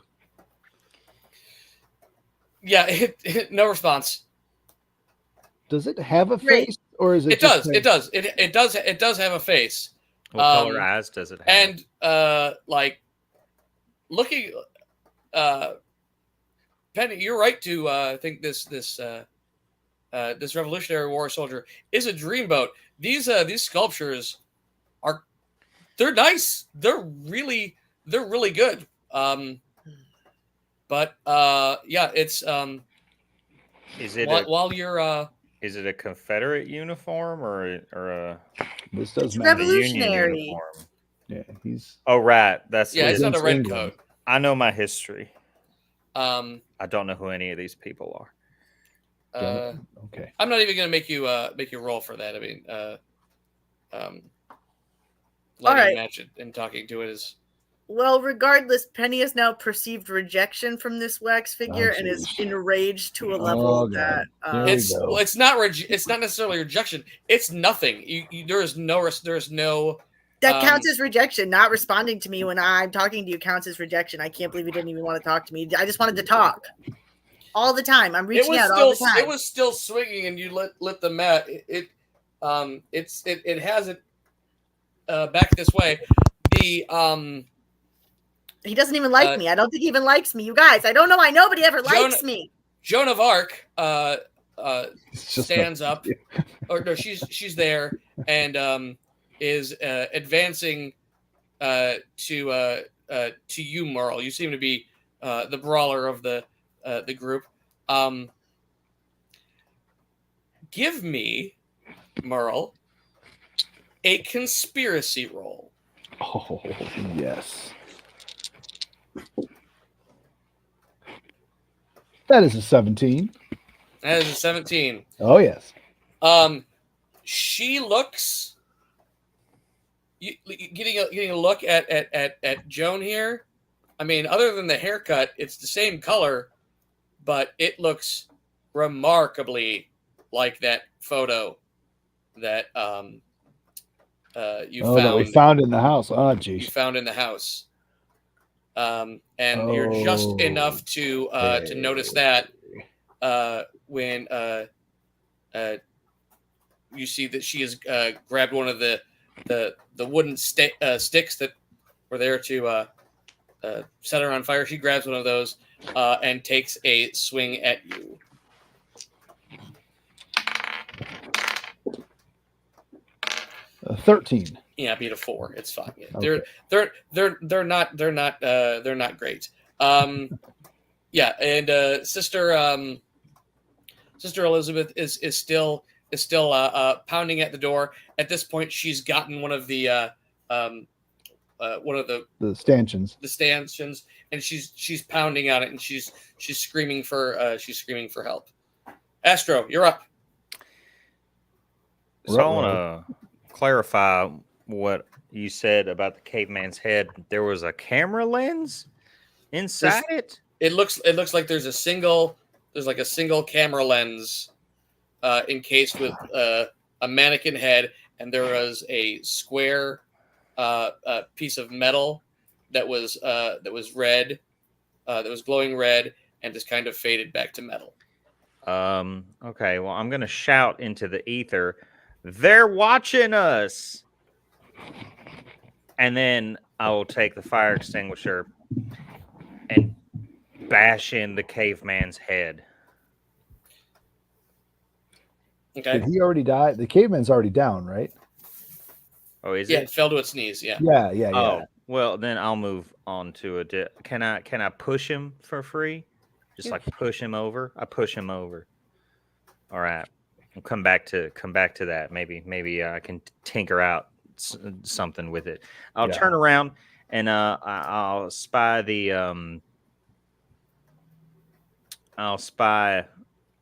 yeah, no response. does it have a Great. face, or is it? It does. It does. It does have a face. What color eyes does it have? And like looking. Penny, you're right to think this Revolutionary War soldier is a dreamboat. These sculptures they're nice. They're really good. But yeah, it's is it while you're Is it a Confederate uniform or a This does It's matter. Union revolutionary. uniform? Yeah, he's Oh, right. That's Yeah, it's not a Against red England. coat. I know my history. Um, I don't know who any of these people are. okay. I'm not even gonna make you roll for that. I mean, letting right. match it and talking to it is. Well, regardless, Penny has now perceived rejection from this wax figure and is jeez. enraged to a Oh, level God. that There we It's go. well, it's not necessarily rejection. It's nothing. There is no. that counts as rejection. Not responding to me when I'm talking to you counts as rejection. I can't believe he didn't even want to talk to me. I just wanted to talk all the time. I'm It reaching was out still all the time. it was still swinging, and you lit the mat. It has it back this way. The He doesn't even like me. I don't think he even likes me. You guys, I don't know why nobody ever likes me. Joan of Arc It's just stands up, or no, she's there and is advancing to you, Merle. You seem to be the brawler of the group. Give me, Merle, a conspiracy roll. Oh, yes. That is a 17. That is a 17. Oh, yes. She looks. Getting a look at Joan here. I mean, other than the haircut, it's the same color, but it looks remarkably like that photo that you found. That we found in the house. Oh, You geez. found in the house. And you're just enough to notice that when you see that she has grabbed one of the wooden sticks that were there to set her on fire. She grabs one of those and takes a swing at you. A 13. Yeah, beat a 4. It's fine. Yeah. Okay. They're not great. Yeah, and Sister Elizabeth is still pounding at the door. At this point, she's gotten one of the stanchions. The stanchions, and she's pounding on it, and she's screaming for help. Astro, you're up. So I want to clarify what you said about the caveman's head. There was a camera lens inside it. It looks like there's a single camera lens encased with a mannequin head, and there was a square piece of metal that was red, that was glowing red, and just kind of faded back to metal. Okay, well, I'm gonna shout into the ether, "They're watching us!" And then I will take the fire extinguisher and bash in the caveman's head. Okay. Did he already die? The caveman's already down, right? Oh, is Yeah, it? it fell to its knees. Yeah. Yeah. Oh, well, then I'll move on to it. Can I push him for free? Just like push him over. I push him over. All right. We'll come back to that. Maybe I can tinker out something with it. I'll turn around and I'll spy the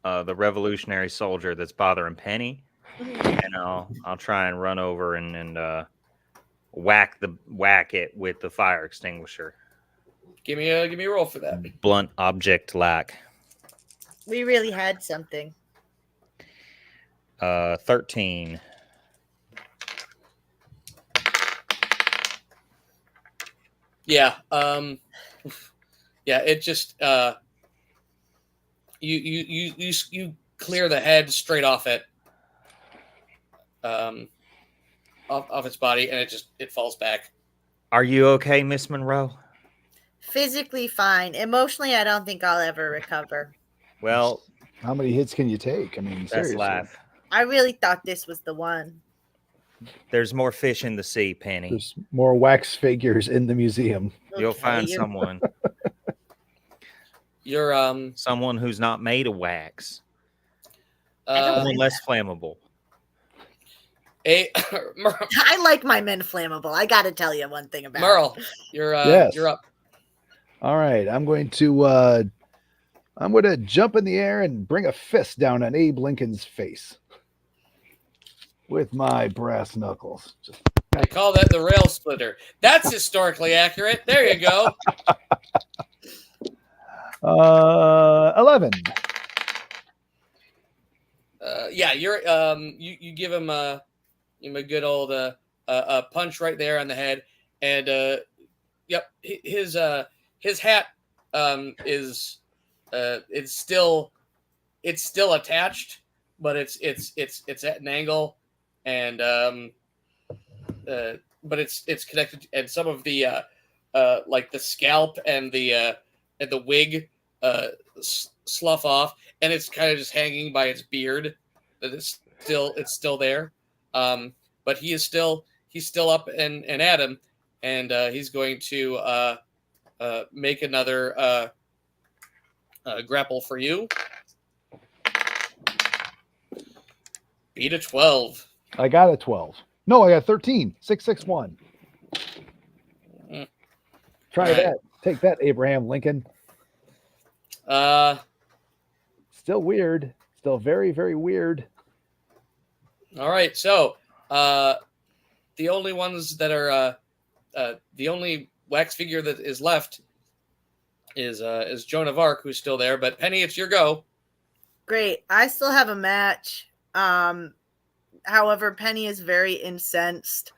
the revolutionary soldier that's bothering Penny, and I'll try and run over and whack it with the fire extinguisher. Give me a roll for that. Blunt object lack. We really had something. 13. Yeah. Yeah. It just you clear the head straight off it, off its body, and it falls back. Are you okay, Miss Monroe? Physically fine. Emotionally, I don't think I'll ever recover. Well, how many hits can you take? I mean, that's seriously. life. I really thought this was the one. There's more fish in the sea, Penny. There's more wax figures in the museum. You'll find someone. You're someone who's not made of wax. Someone less flammable. I like my men flammable. I got to tell you one thing about Merle, Yes. you're up. All right, I'm going to jump in the air and bring a fist down on Abe Lincoln's face with my brass knuckles. Just They call that the rail splitter. That's historically accurate. There you go. 11. Yeah, you're you give him a good old punch right there on the head, and yep, his hat is it's still attached, but it's at an angle, and but it's connected, and some of the like the scalp and the wig slough off, and it's kind of just hanging by its beard. That it's still there, but he's still up and at him, and he's going to make another grapple for you. Beat a 12. I got a 12. No, I got 13. 661. Try Right. that. Take that, Abraham Lincoln. Still weird. Still very, very weird. All right. So the only ones that are the only wax figure that is left is Joan of Arc, who's still there. But Penny, it's your go. Great. I still have a match. However, Penny is very incensed.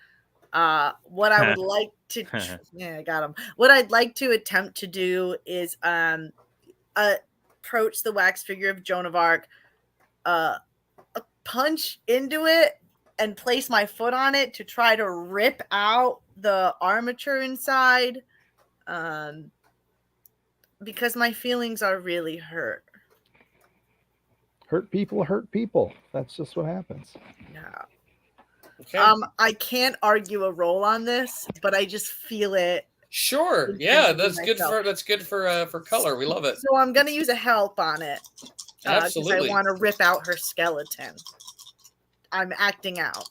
What I would like to yeah, I got him. What I'd like to attempt to do is approach the wax figure of Joan of Arc, punch into it, and place my foot on it to try to rip out the armature inside, because my feelings are really hurt. Hurt people. That's just what happens. Yeah. Okay. I can't argue a roll on this, but I just feel it. Sure. Yeah, that's good for color. We love it. So I'm gonna use a help on it. 'Cause Absolutely. I want to rip out her skeleton. I'm acting out.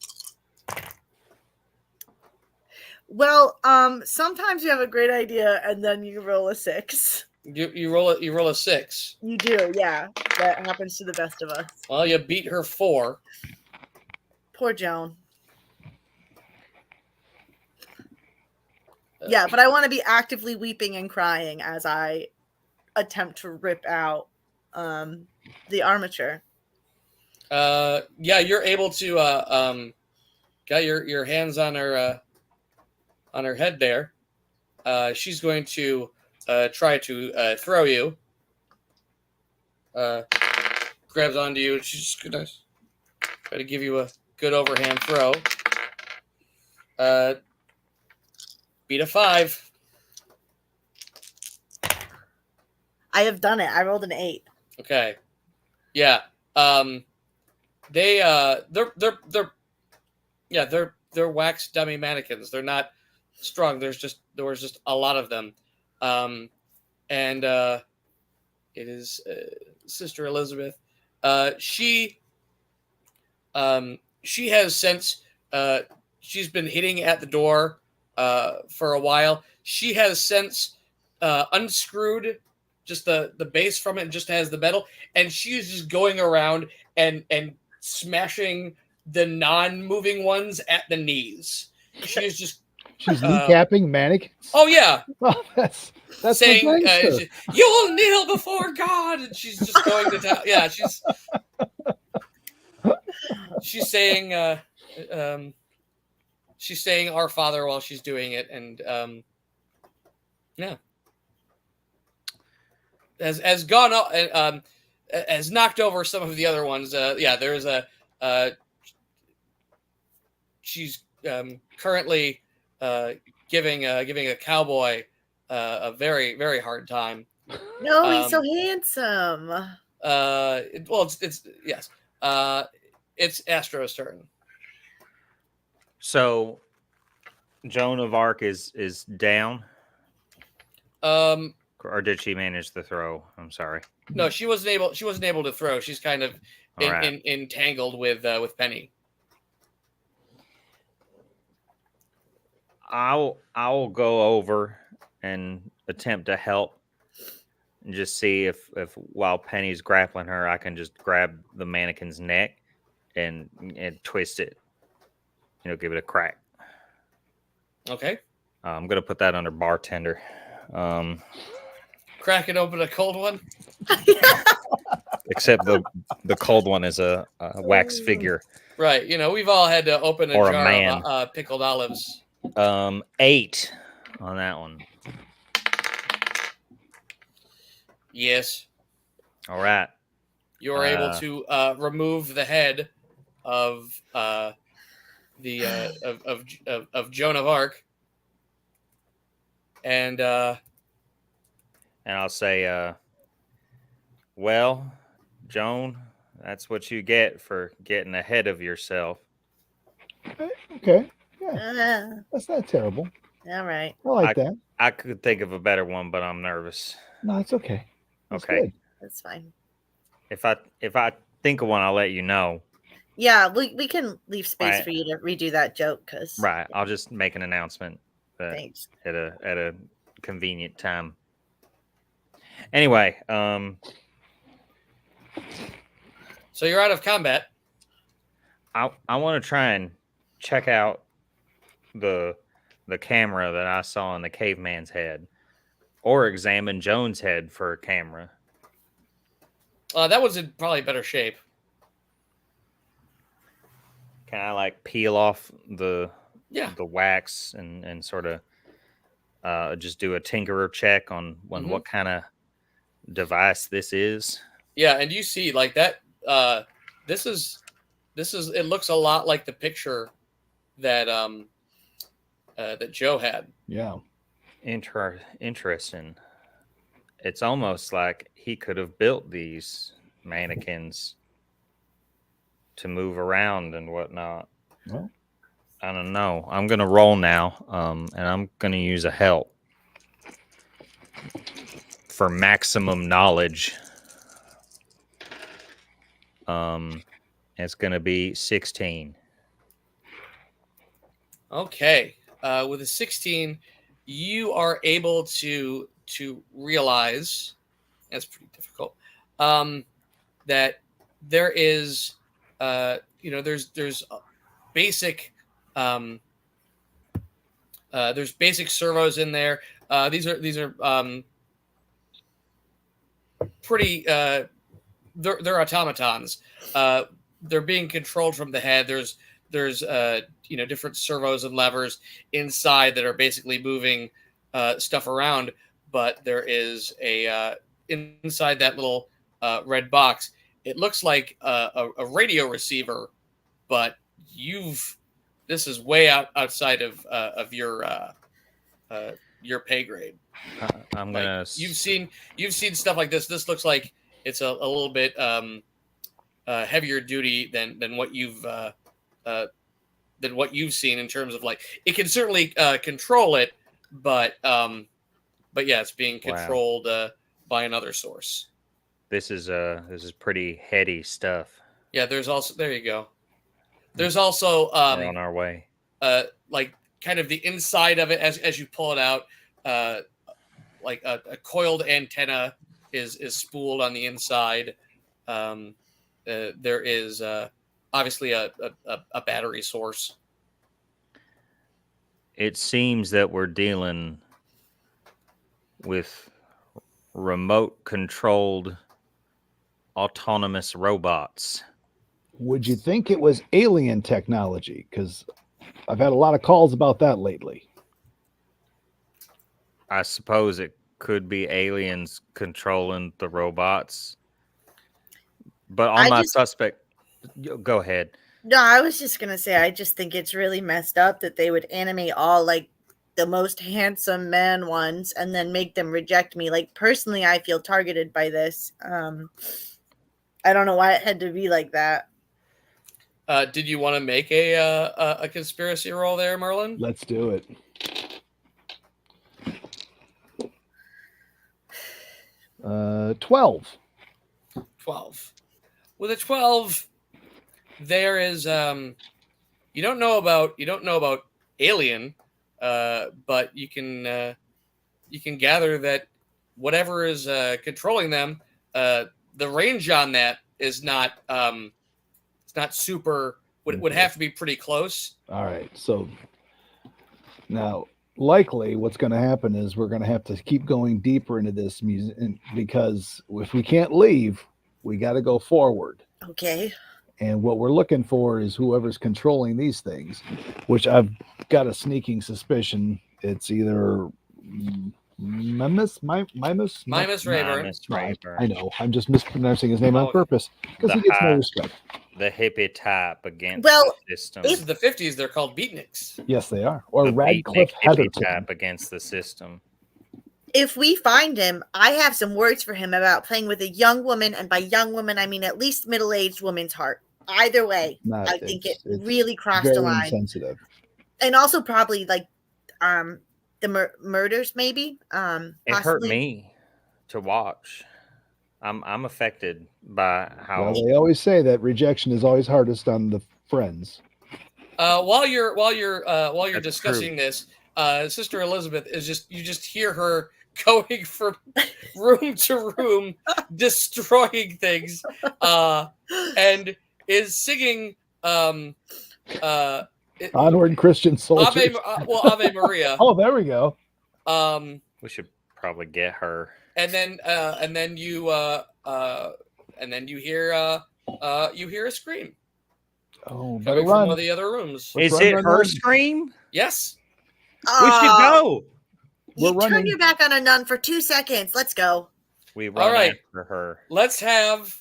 Well, sometimes you have a great idea and then you roll a 6. You roll a 6. You do, yeah. That happens to the best of us. Well, you beat her 4. Poor Joan. Yeah, but I want to be actively weeping and crying as I attempt to rip out the armature. Yeah, you're able to got your hands on her head there. She's going to try to throw you. Grabs onto you, and she's just gonna try to give you a good overhand throw. Beat a 5. I have done it. I rolled an 8. Okay. Yeah. They're wax dummy mannequins. They're not strong. There was just a lot of them. And it is Sister Elizabeth. She has since she's been hitting at the door for a while. She has since unscrewed just the base from it and just has the metal, and she's just going around and smashing the non-moving ones at the knees. She's just She's kneecapping mannequins. oh yeah, Oh, that's saying the gangster. you'll kneel before God, and she's just going to town. Yeah, she's saying she's saying Our Father while she's doing it, and yeah, has gone up, has knocked over some of the other ones. Yeah, there's she's currently giving a cowboy a very, very hard time. No, he's so handsome. Yes. It's Astro's turn. So Joan of Arc is down, Um, or did she manage the throw? I'm sorry. no, she wasn't able to throw. She's kind of All right. entangled with Penny. I'll go over and attempt to help and just see if while Penny's grappling her, I can just grab the mannequin's neck and twist it. Give it a crack. Okay. I'm gonna put that under bartender. Cracking open a cold one. Except the cold one is a wax figure. Right. We've all had to open a Or a jar man. of pickled olives. 8 on that one. Yes. All right. You're able to remove the head of the of Joan of Arc, and I'll say, well, Joan, that's what you get for getting ahead of yourself. Okay. Yeah. That's not terrible. All right. I like that. I could think of a better one, but I'm nervous. No, it's okay. That's Okay. good. That's fine. If I think of one, I'll let you know. Yeah, we can leave space Right. for you to redo that joke because Right. I'll just make an announcement thanks. at a convenient time. Anyway, so you're out of combat. I want to try and check out the camera that I saw in the caveman's head, or examine Joan's head for a camera. That was in probably better shape. Can I peel off the Yeah. the wax and sort of just do a tinkerer check on what kind of device this is? Yeah, and you see that. This is. It looks a lot like the picture that that Joe had. Yeah. Interesting. It's almost like he could have built these mannequins to move around and whatnot. Well, I don't know. I'm gonna roll now, and I'm gonna use a help for maximum knowledge. It's gonna be 16. Okay. With a 16, you are able to realize, that's pretty difficult, that there is, there's basic, there's basic servos in there. These are pretty, they're automatons. They're being controlled from the head. There's different servos and levers inside that are basically moving stuff around. But there is a inside that little red box. It looks like a radio receiver, but this is way outside of your pay grade. I'm gonna. You've seen stuff like this. This looks like it's a little bit heavier duty than what you've seen in terms of it can certainly control it, but yeah, it's being controlled by another source. This is pretty heady stuff. Yeah, there you go. There's also we're on our way. Kind of the inside of it as you pull it out, like a coiled antenna is spooled on the inside. There is obviously a battery source. It seems that we're dealing with remote controlled autonomous robots. Would you think it was alien technology? Because I've had a lot of calls about that lately. I suppose it could be aliens controlling the robots. But on my suspect, go ahead. No, I was just going to say, I just think it's really messed up that they would animate all the most handsome man ones and then make them reject me. Personally, I feel targeted by this. I don't know why it had to be like that. Did you want to make a conspiracy roll there, Merlin? Let's do it. Uh, 12. 12. with a 12, there is you don't know about alien, but you can gather that whatever is controlling them, the range on that is not it's not super. Would have to be pretty close. All right. So now, likely, what's going to happen is we're going to have to keep going deeper into this music because if we can't leave, we got to go forward. Okay. And what we're looking for is whoever's controlling these things, which I've got a sneaking suspicion it's either Mimus Mimus Rayburn. Mimus No, Rayburn. I know. I'm just mispronouncing his name on Oh, purpose because he The gets no high- respect. The hippie type against Well, the system. This is the 50s. They're called beatniks. Yes, they are. Or The Radcliffe beatnik hippie Heatherton. type against the system. If we find him, I have some words for him about playing with a young woman, and by young woman, I mean at least middle-aged woman's heart. Either way, Not- I think it it's really crossed very the line, insensitive. and also probably like the murders, maybe. It hurt Possibly. me to watch. I'm affected by how Well, they always say that rejection is always hardest on the friends. While you're That's discussing true. this, Sister Elizabeth you just hear her going from room to room, destroying things, and is singing Onward, Christian soldiers. Ave Maria. Oh, there we go. we should probably get her. And then you hear a scream Oh, better coming from one run. of the other rooms. Let's Is run, it run, her run. scream? Yes. We should go. We're You turn running. your back on a nun for 2 seconds. Let's go. We run right. after her. Let's have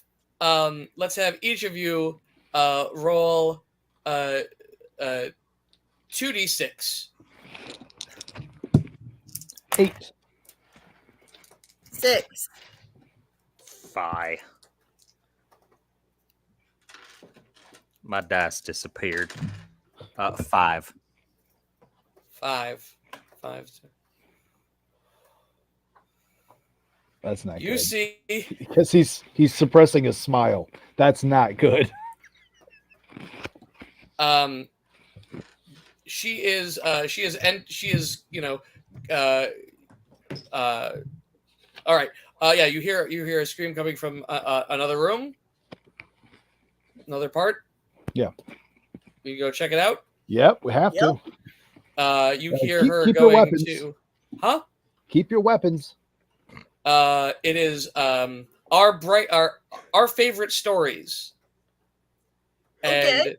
each of you roll 2d6. 8. 6. Phi. My dice disappeared. 5. 5. That's not You good. see Because he's suppressing a smile. That's not good. she is all right. Yeah, you hear a scream coming from another room, another part. Yeah. You go check it out. Yep, we have to. You hear her keep your going weapons. to, huh? Keep your weapons. It is our favorite stories, and Okay.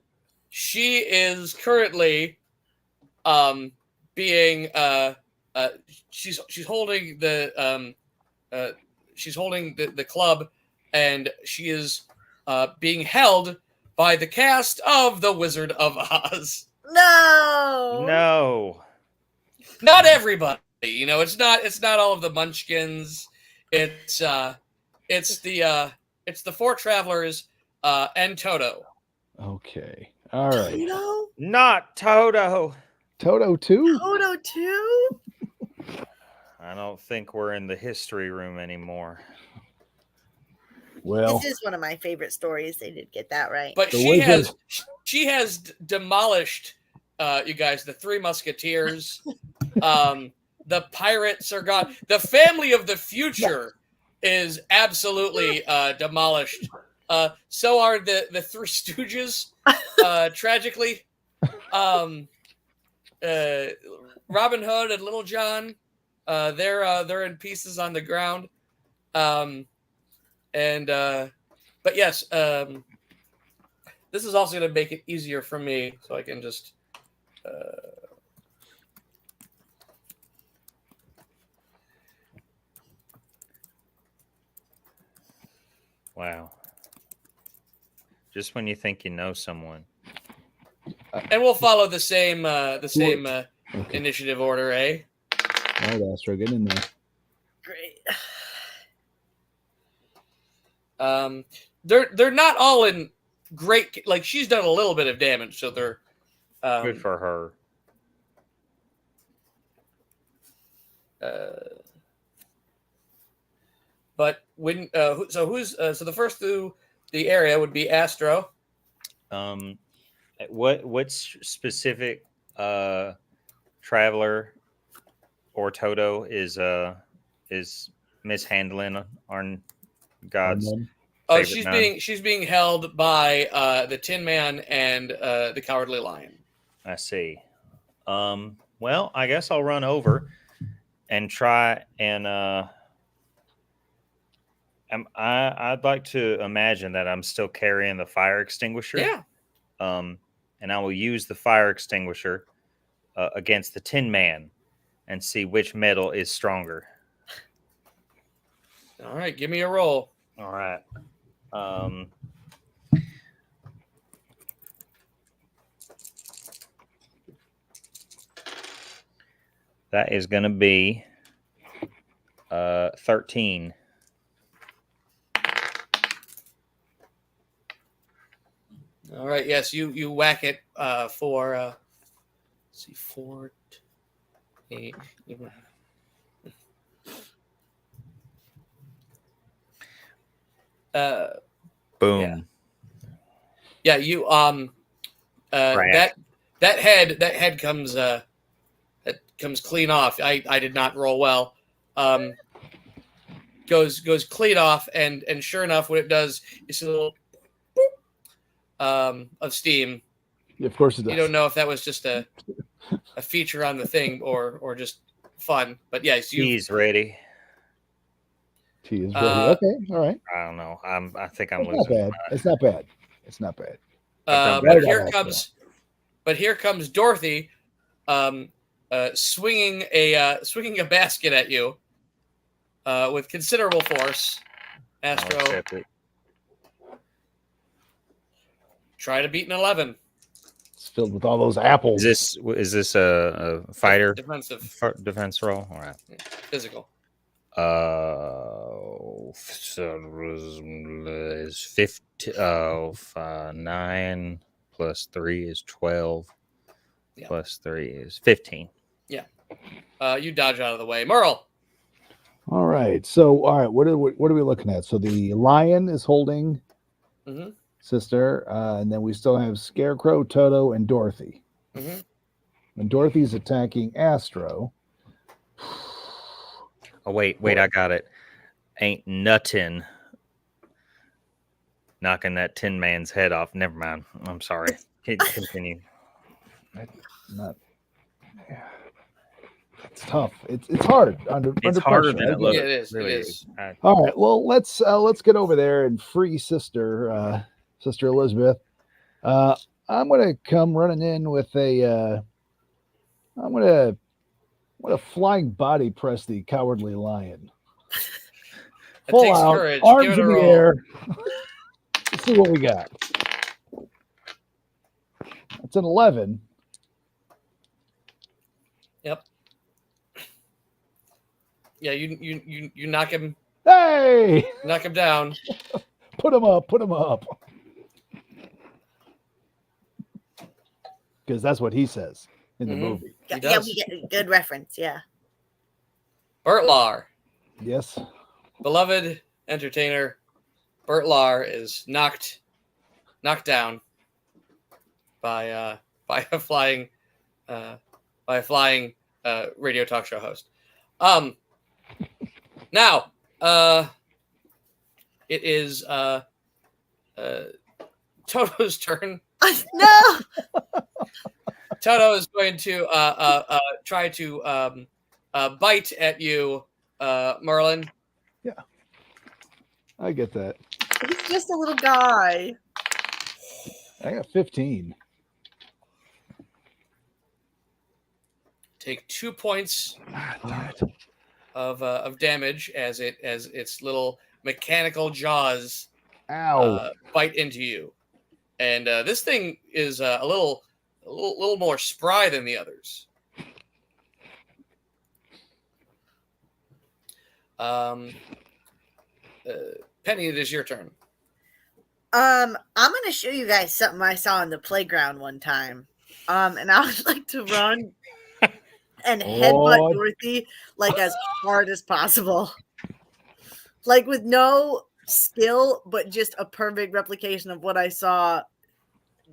she is currently being she's holding the the club, and she is being held by the cast of The Wizard of Oz. No. No. Not everybody, it's not all of the Munchkins. It's the Four Travelers and Toto. Okay. All right. Toto? Not Toto. Toto too? Toto too? I don't think we're in the history room anymore. Well, This is one of my favorite stories. They did get that right. But The she has demolished you guys, the Three Musketeers. The pirates are gone. The family of the future is absolutely demolished. So are the Three Stooges, tragically. Robin Hood and Little John, they're in pieces on the ground. But yes, this is also going to make it easier for me, so I can just. Wow. Just when you think you know someone. And we'll follow the same Okay. initiative order, eh? All right, Astro, get in there. Great. They're not all in great. Like, she's done a little bit of damage, so they're Good for her. But when so the first two the area would be Astro. What specific traveler or Toto is mishandling on God's Arnon. Oh, favorite nun? she's being held by the Tin Man and the Cowardly Lion. I see. Well, I guess I'll run over and try and I'd like to imagine that I'm still carrying the fire extinguisher. Yeah. And I will use the fire extinguisher against the Tin Man and see which metal is stronger. All right, give me a roll. All right. That is going to be 13. All right, yes, you whack it for let's see, 4, 8. Boom. Yeah, you Crack. that head comes clean off. I did not roll well. Goes clean off, and sure enough, what it does is a little boop, of steam. Yeah, of course it does. You don't know if that was just a feature on the thing or just fun, but yes, He's ready. Tea is ready. Okay, all right. I don't know. I think I'm It's not losing. bad. It's not bad. It's not bad. I've done But better. here comes Dorothy, swinging a basket at you, with considerable force. I'll Astro, accept it. try to beat an 11. It's filled with all those apples. Is this a fighter Defensive, defense roll? All right. physical. So is 50. 9 plus 3 is 12. Yeah. Plus 3 is 15. You dodge out of the way, Merle. All right. So, all right. What are we looking at? So the lion is holding Mhm. sister, and then we still have Scarecrow, Toto, and Dorothy. Mhm. And Dorothy's attacking Astro. Oh, wait, I got it. Ain't nothing knocking that Tin Man's head off. Never mind. I'm sorry. Continue. Not. It's tough. It's hard under harder pressure. than it looks. Yeah, it is. Really It is. All right. Well, let's get over there and free sister Elizabeth. I'm gonna come running in with a. I'm gonna flying body press the cowardly lion. It Full takes out, courage. arms Give it in a the roll. air. Let's see what we got. That's an 11. Yep. Yeah, you knock him Hey! down. Put him up. Because that's what he says in the Mhm. movie. He Yeah, does. we get a good reference. Yeah. Bert Lahr, Yes. beloved entertainer, Bert Lahr is knocked down by a flying radio talk show host. Now it is Toto's turn. No. Toto is going to try to bite at you, Merlin. I get that. He's just a little guy. I got 15. Take 2 points Darn it. of damage as its little mechanical jaws Ow. bite into you, and this thing is a little more spry than the others. Penny, it is your turn. I'm gonna show you guys something I saw on the playground one time. And I would like to run and headbutt Oh. Dorothy like as hard as possible. Like with no skill, but just a perfect replication of what I saw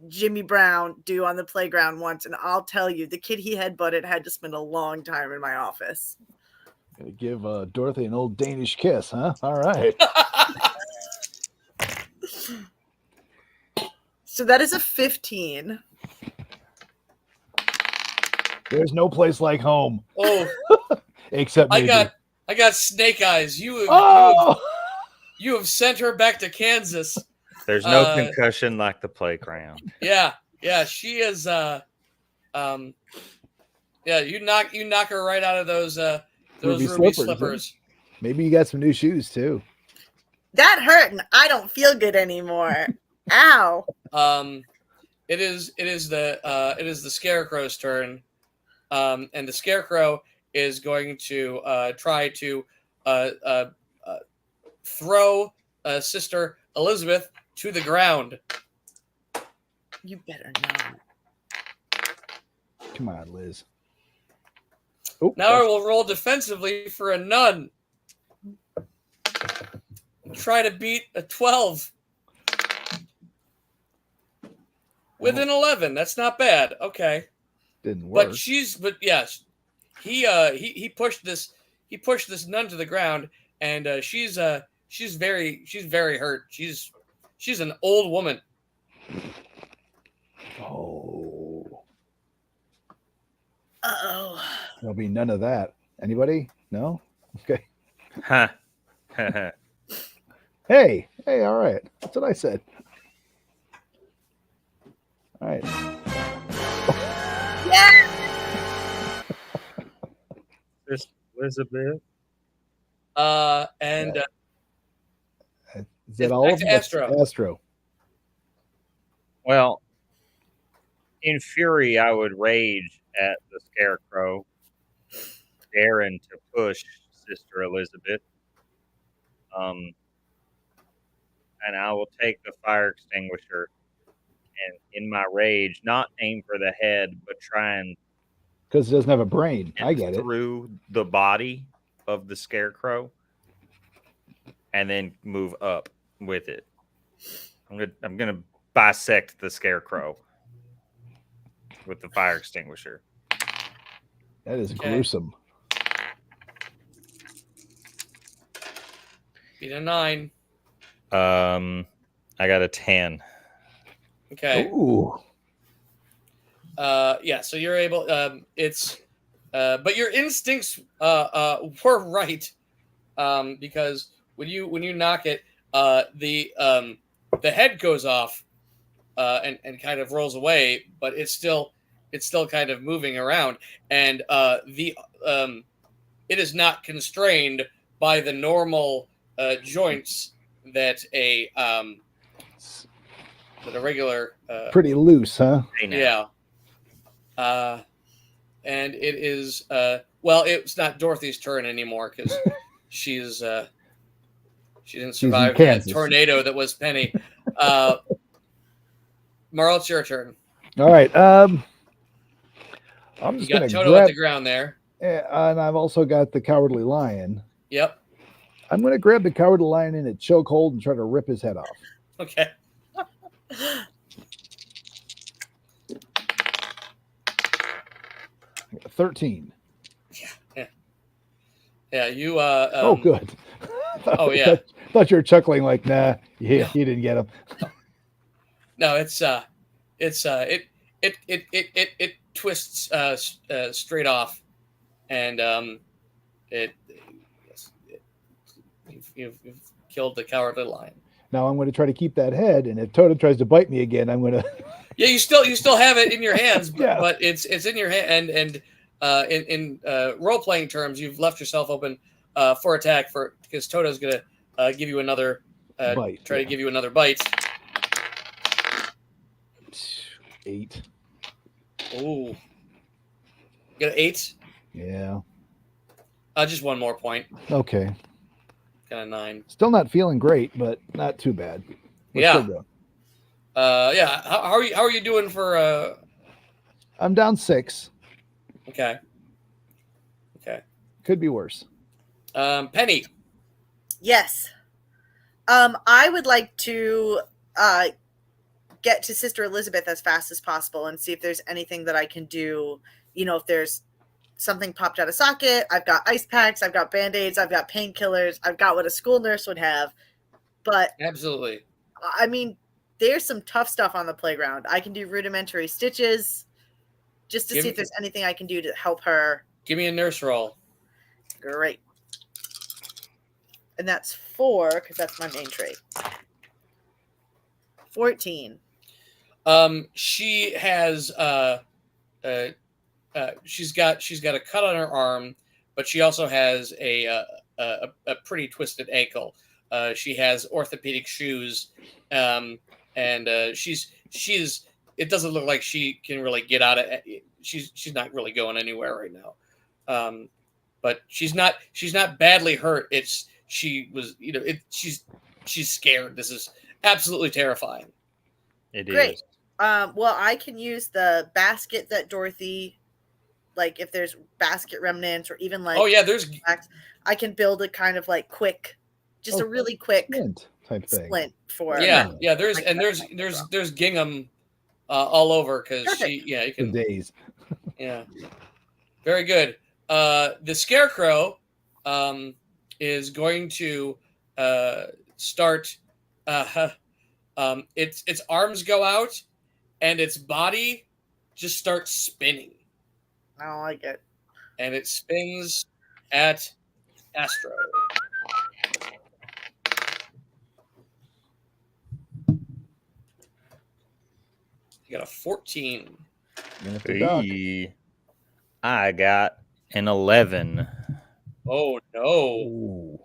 Jimmy Brown do on the playground once. And I'll tell you, the kid he headbutted had to spend a long time in my office. Gonna give Dorothy an old Danish kiss, huh? All right. So that is a 15. There's no place like home. Oh, Except maybe. I got snake eyes. You have sent her back to Kansas. There's no concussion like the playground. Yeah, she is. You knock her right out of those ruby slippers. Maybe you got some new shoes too. That hurt, and I don't feel good anymore. Ow. It is the Scarecrow's turn, and the Scarecrow is going to try to throw Sister Elizabeth to the ground. You better not. Come on, Liz. Now I will roll defensively for a nun. Try to beat a 12. With an 11. That's not bad. Okay. Didn't work. But yes. He pushed this nun to the ground, and she's very hurt. She's an old woman. Oh. Uh-oh. There'll be none of that. Anybody? No? Okay. Huh. Hey, all right. That's what I said. All right. Yeah. This Elizabeth. And Is that all of them? Astro. Well, in fury, I would rage at the Scarecrow, daring to push Sister Elizabeth. And I will take the fire extinguisher and, in my rage, not aim for the head, but try and Because it doesn't have a brain. I get it. through the body of the Scarecrow, and then move up with it. I'm gonna bisect the Scarecrow with the fire extinguisher. That is gruesome. Beat a 9. I got a 10. Okay. Ooh. Yeah, so you're able but your instincts were right. Because when you knock it, the head goes off and kind of rolls away, but it's still kind of moving around, and it is not constrained by the normal joints that a regular Pretty loose, huh? yeah. And it is it's not Dorothy's turn anymore because she didn't survive that tornado that was Penny. Marl, it's your turn. All right. I'm You just got gonna Toto grab, at the ground there. and I've also got the Cowardly Lion. Yep. I'm going to grab the Cowardly Lion in a chokehold and try to rip his head off. Okay. 13. Yeah. You. Oh, good. Oh yeah. Thought you were chuckling like, nah, you didn't get him. No, it twists straight off, and you've killed the Cowardly Lion. Now I'm going to try to keep that head, and if Toto tries to bite me again, I'm going to. Yeah, you still have it in your hands, Yeah. but it's in your hand, and in role playing terms, you've left yourself open for attack because Toto's going to give you another bite. Try to give you another bite. 8. Ooh, you got an 8. Yeah. Just one more point. Okay. Got a 9. Still not feeling great, but not too bad. We're Yeah. still good. Yeah. How are you doing for? I'm down 6. Okay. Could be worse. Penny. Yes. I would like to get to Sister Elizabeth as fast as possible and see if there's anything that I can do. You know, if there's something popped out of socket, I've got ice packs, I've got band-aids, I've got painkillers, I've got what a school nurse would have. But Absolutely. I mean, there's some tough stuff on the playground. I can do rudimentary stitches just to see if there's anything I can do to help her. Give me a nurse roll. Great. And that's 4, because that's my main trait. 14. She has she's got a cut on her arm, but she also has a pretty twisted ankle. She has orthopedic shoes, and she's it doesn't look like she can really get out of it. She's not really going anywhere right now. But she's not badly hurt. She's scared. This is absolutely terrifying. It Great. is. Well, I can use the basket that Dorothy, like if there's basket remnants or even like, oh yeah, there's, I can build a kind of like quick, just a really quick splint type thing. splint for. yeah, there's gingham all over because you For can, days. yeah, very good. The Scarecrow is going to start. Its arms go out, and its body just starts spinning, I don't like it. and it spins at Astro. You got a 14. Mr. Duck. I got an 11. Oh no! Ooh.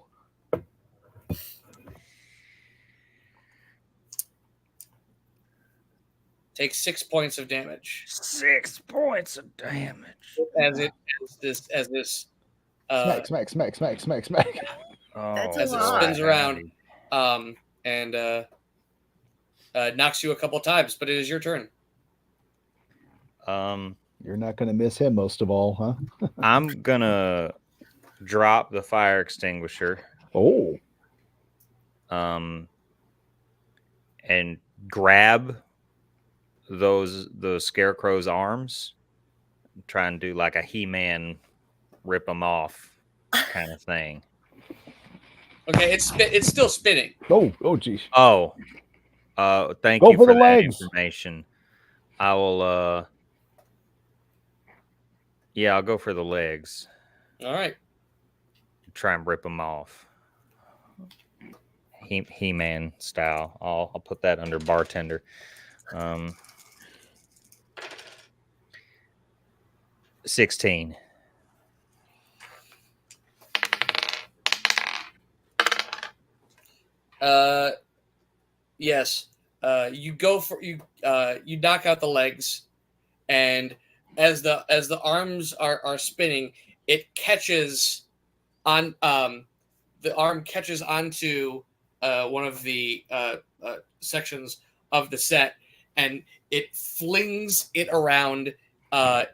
Takes 6 points of damage 6 points of damage. as this Smack. Oh, That's a as it lot. spins around, and knocks you a couple times. But it is your turn. You're not going to miss him most of all, huh? I'm gonna drop the fire extinguisher. Oh. And grab those scarecrow's arms, try and do like a He-Man rip them off kind of thing. Okay, it's still spinning. Oh, geez. Oh, thank Go you for for the that legs. information. I will. Yeah, I'll go for the legs. All right. Try and rip them off. He-Man style. I'll put that under bartender. 16. Yes. You go for you knock out the legs, and as the arms are spinning, it catches on the arm catches onto one of the sections of the set, and it flings it around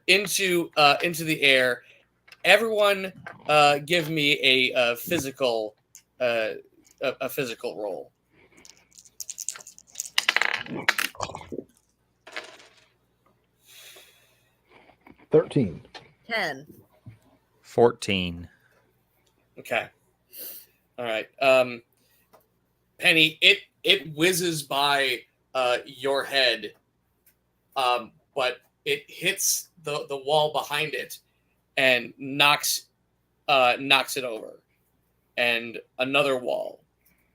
into the air. Everyone, give me a physical roll. 13. 10. 14. Okay. All right. Penny, it whizzes by your head, but it hits the wall behind it and knocks it over, and another wall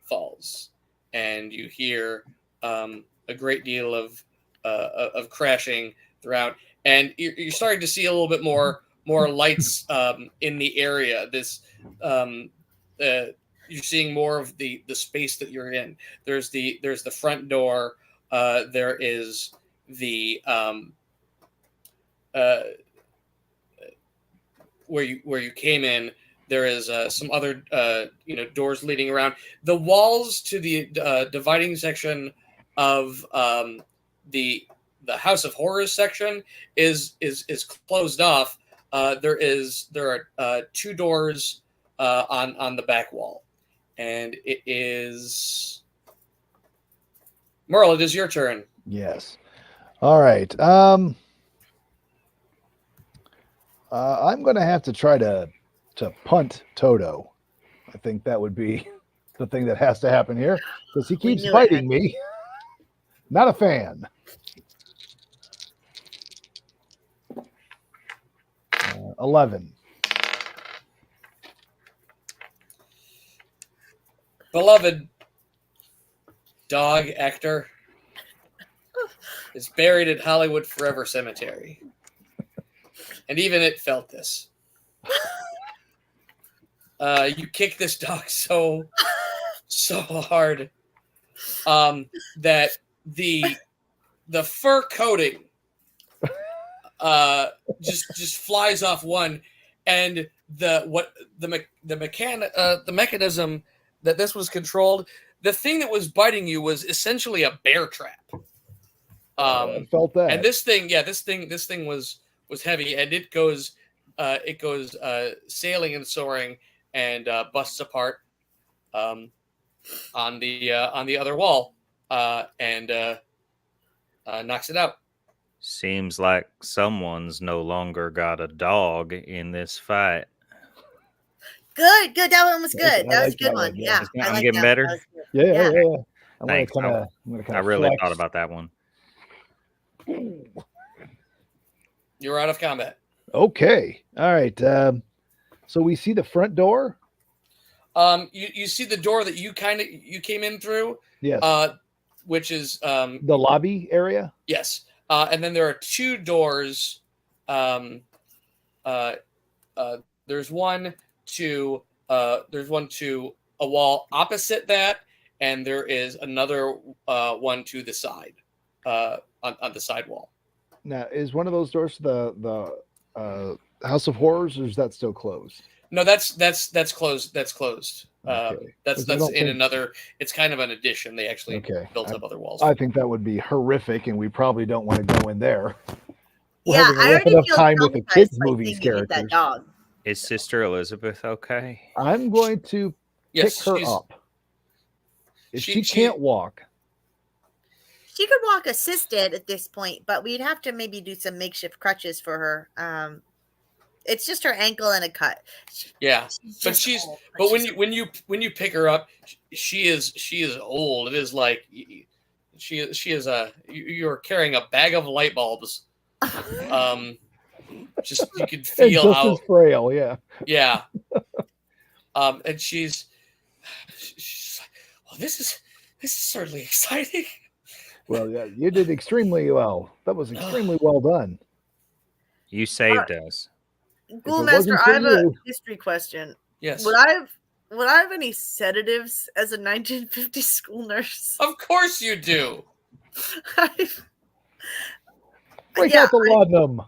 falls, and you hear a great deal of crashing throughout, and you're starting to see a little bit more lights in the area. This you're seeing more of the space that you're in. There's the front door. There is the where you came in. There is some other doors leading around. The walls to the dividing section of the House of Horrors section is closed off. There are 2 doors on the back wall, And it is Merle. It is your turn. Yes. All right. I'm going to have to try to punt Toto. I think that would be the thing that has to happen here because he keeps knew it biting me. Not a fan. 11. Beloved dog Ector is buried at Hollywood Forever Cemetery. And even it felt this. You kick this dog so hard that the fur coating just flies off one, and the mechanism that this was controlled, the thing that was biting you was essentially a bear trap. I felt that. And this thing was heavy, and it goes sailing and soaring and busts apart on the other wall and knocks it out. Seems like someone's no longer got a dog in this fight. Good. That one was good. I That was like a good that one. one, yeah. Yeah. I'm I like getting that. better. That was good. Yeah. I'm Thanks. gonna I really thought about that one. You're out of combat. Okay. All right. So we see the front door. You see the door that you came in through. Yes. Which is The lobby area. yes. And then there are two doors. There's one to a wall opposite that, and there is another one to the side, on the side wall. Now, is one of those doors to the House of Horrors, or is that still closed? No, that's closed. That's closed. Okay. That's 'Cause I don't in think- another. It's kind of an addition. They actually Okay. built up other walls. I think that would be horrific, and we probably don't want to go in there. We're Yeah, having I rough already enough feel time with the traumatized kids' by movies seeing you hit that characters. dog. Is Sister Elizabeth okay? I'm going to Yes, pick her she's- up. If she- she can't walk, She could walk assisted at this point, but we'd have to maybe do some makeshift crutches for her. It's just her ankle and a cut. Yeah, but just she's old, but she's when you pick her up, she is old. It is like she is you're carrying a bag of light bulbs. Just you could and feel just how as frail, yeah. yeah. And she's like, well, this is certainly exciting. Well, yeah, you did extremely well. That was extremely well done. You saved us. Ghoulmaster, wasn't for I have a you- history question. Yes, Would I have any sedatives as a 1950 school nurse? of course you do. Break Yeah, out the laudanum.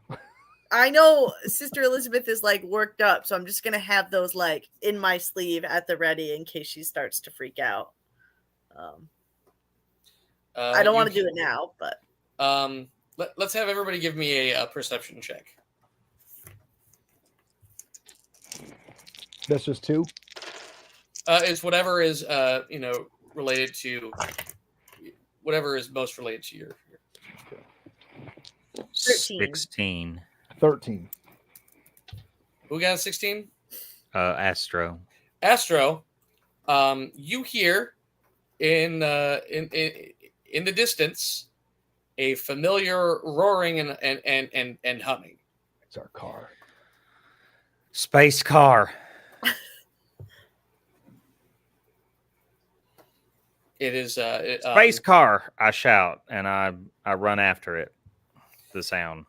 I know Sister Elizabeth is like worked up, so I'm just gonna have those like in my sleeve at the ready in case she starts to freak out. I don't want to do it now, but Let's have everybody give me a perception check. That's just 2. It's whatever is related to whatever is most related to your 13. 16. 13. Who got a 16? Astro. Astro, you hear in the distance a familiar roaring and humming. It's our car. Space car. It is Space car, I shout, and I run after it. The sound.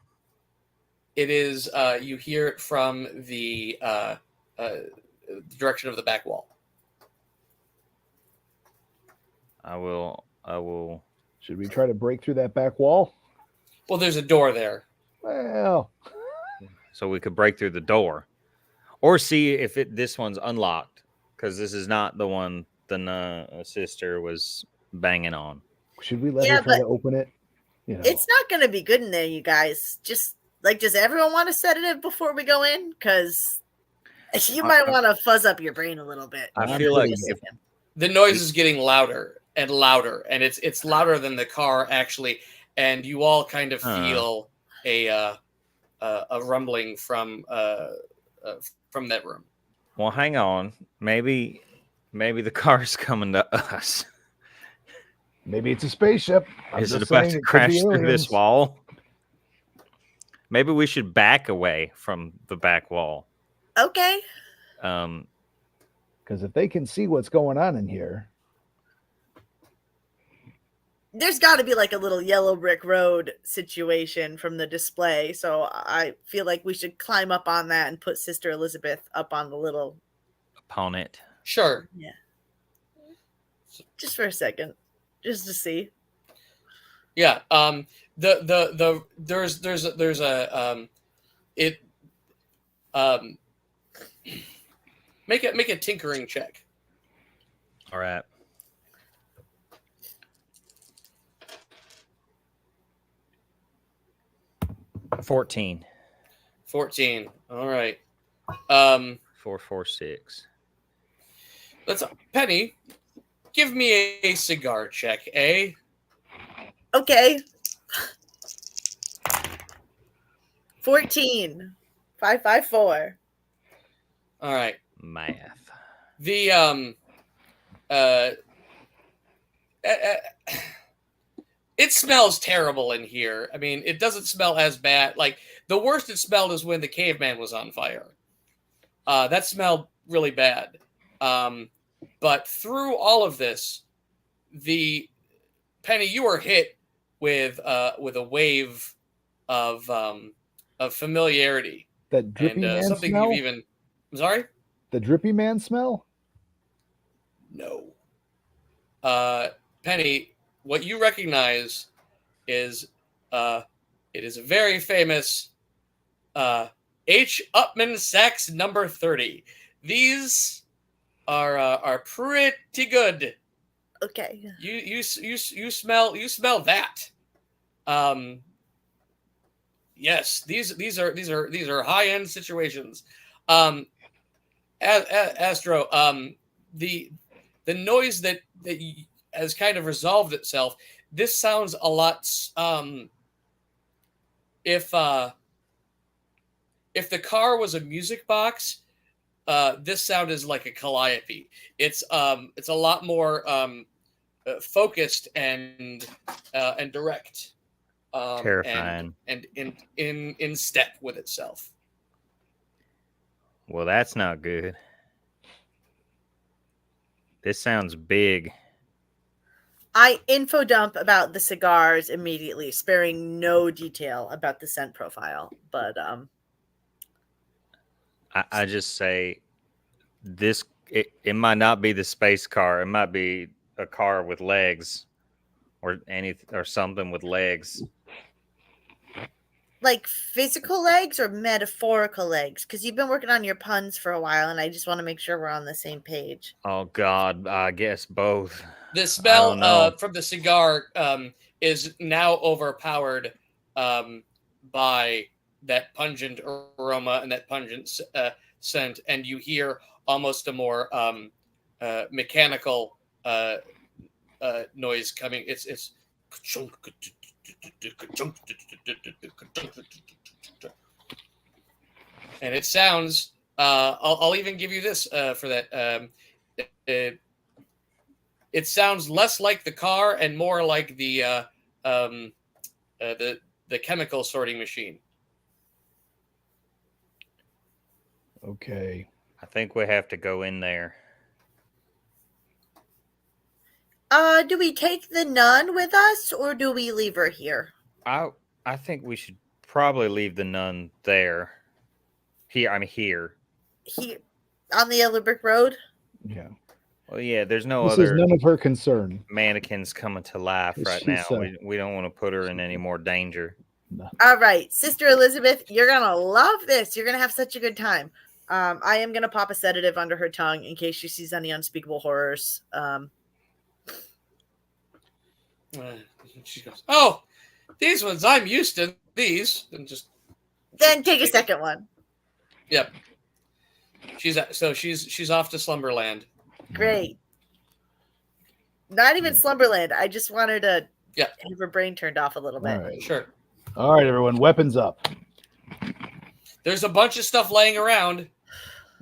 It is you hear it from the direction of the back wall. I will. Should we try to break through that back wall? Well, there's a door there. Well, So we could break through the door, or see if this one's unlocked, because this is not the one the sister was banging on. should we let Yeah, her try to but open it? You know, it's not gonna be good in there, you guys. Just like, does everyone want a sedative before we go in? Because you might want to fuzz up your brain a little bit. I I'm feel like pretty The noise is getting louder and louder, and it's louder than the car actually, and you all kind of feel a rumbling from that room. Well, hang on. Maybe the car's coming to us. Maybe it's a spaceship. Is it about to crash through this wall? Maybe we should back away from the back wall. Okay. Because if they can see what's going on in here, there's got to be like a little yellow brick road situation from the display. So I feel like we should climb up on that and put Sister Elizabeth up on the little opponent. Sure. Yeah. Just for a second, just to see. Yeah. There's a make a tinkering check. All right. $14. 14. All right. 446. Let's Penny. Give me a cigar check, eh? Okay. 14. 554. All right. Math. The it smells terrible in here. I mean, it doesn't smell as bad. Like the worst it smelled is when the caveman was on fire. That smelled really bad. But through all of this, the Penny, you were hit with a wave of familiarity. that drippy man something smell. you've even. I'm sorry. The drippy man smell. No. Penny, what you recognize is it is a very famous H. Upman sax number 30. These are pretty good. Okay. You smell that. Yes, these are high-end situations. Astro, the noise that has kind of resolved itself. This sounds a lot. If the car was a music box, this sound is like a calliope. It's a lot more focused and direct. Terrifying. And in step with itself. Well, that's not good. This sounds big. I info dump about the cigars immediately, sparing no detail about the scent profile. But I just say this. It might not be the space car. It might be a car with legs, or something with legs. like physical legs or metaphorical legs? Because you've been working on your puns for a while, and I just want to make sure we're on the same page. Oh God, I guess both. The smell from the cigar is now overpowered by that pungent aroma and that pungent scent, and you hear almost a more mechanical noise coming. It's and it sounds. I'll even give you this for that. It sounds less like the car and more like the chemical sorting machine. Okay. I think we have to go in there. Do we take the nun with us, or do we leave her here? I think we should probably leave the nun there. Here. Here, on the yellow brick road? Yeah. Well, yeah, there's no This other is none of her concern. mannequins coming to life right She's, now. We don't want to put her in any more danger. No. All right, Sister Elizabeth, you're going to love this. You're going to have such a good time. I am going to pop a sedative under her tongue in case she sees any unspeakable horrors. She goes, "Oh, these ones, I'm used to these." And just Then take a second one. Yep. She's off to Slumberland. Great. Not even Slumberland. I just wanted to Yeah. have her brain turned off a little bit. All right. Sure. All right, everyone. Weapons up. There's a bunch of stuff laying around.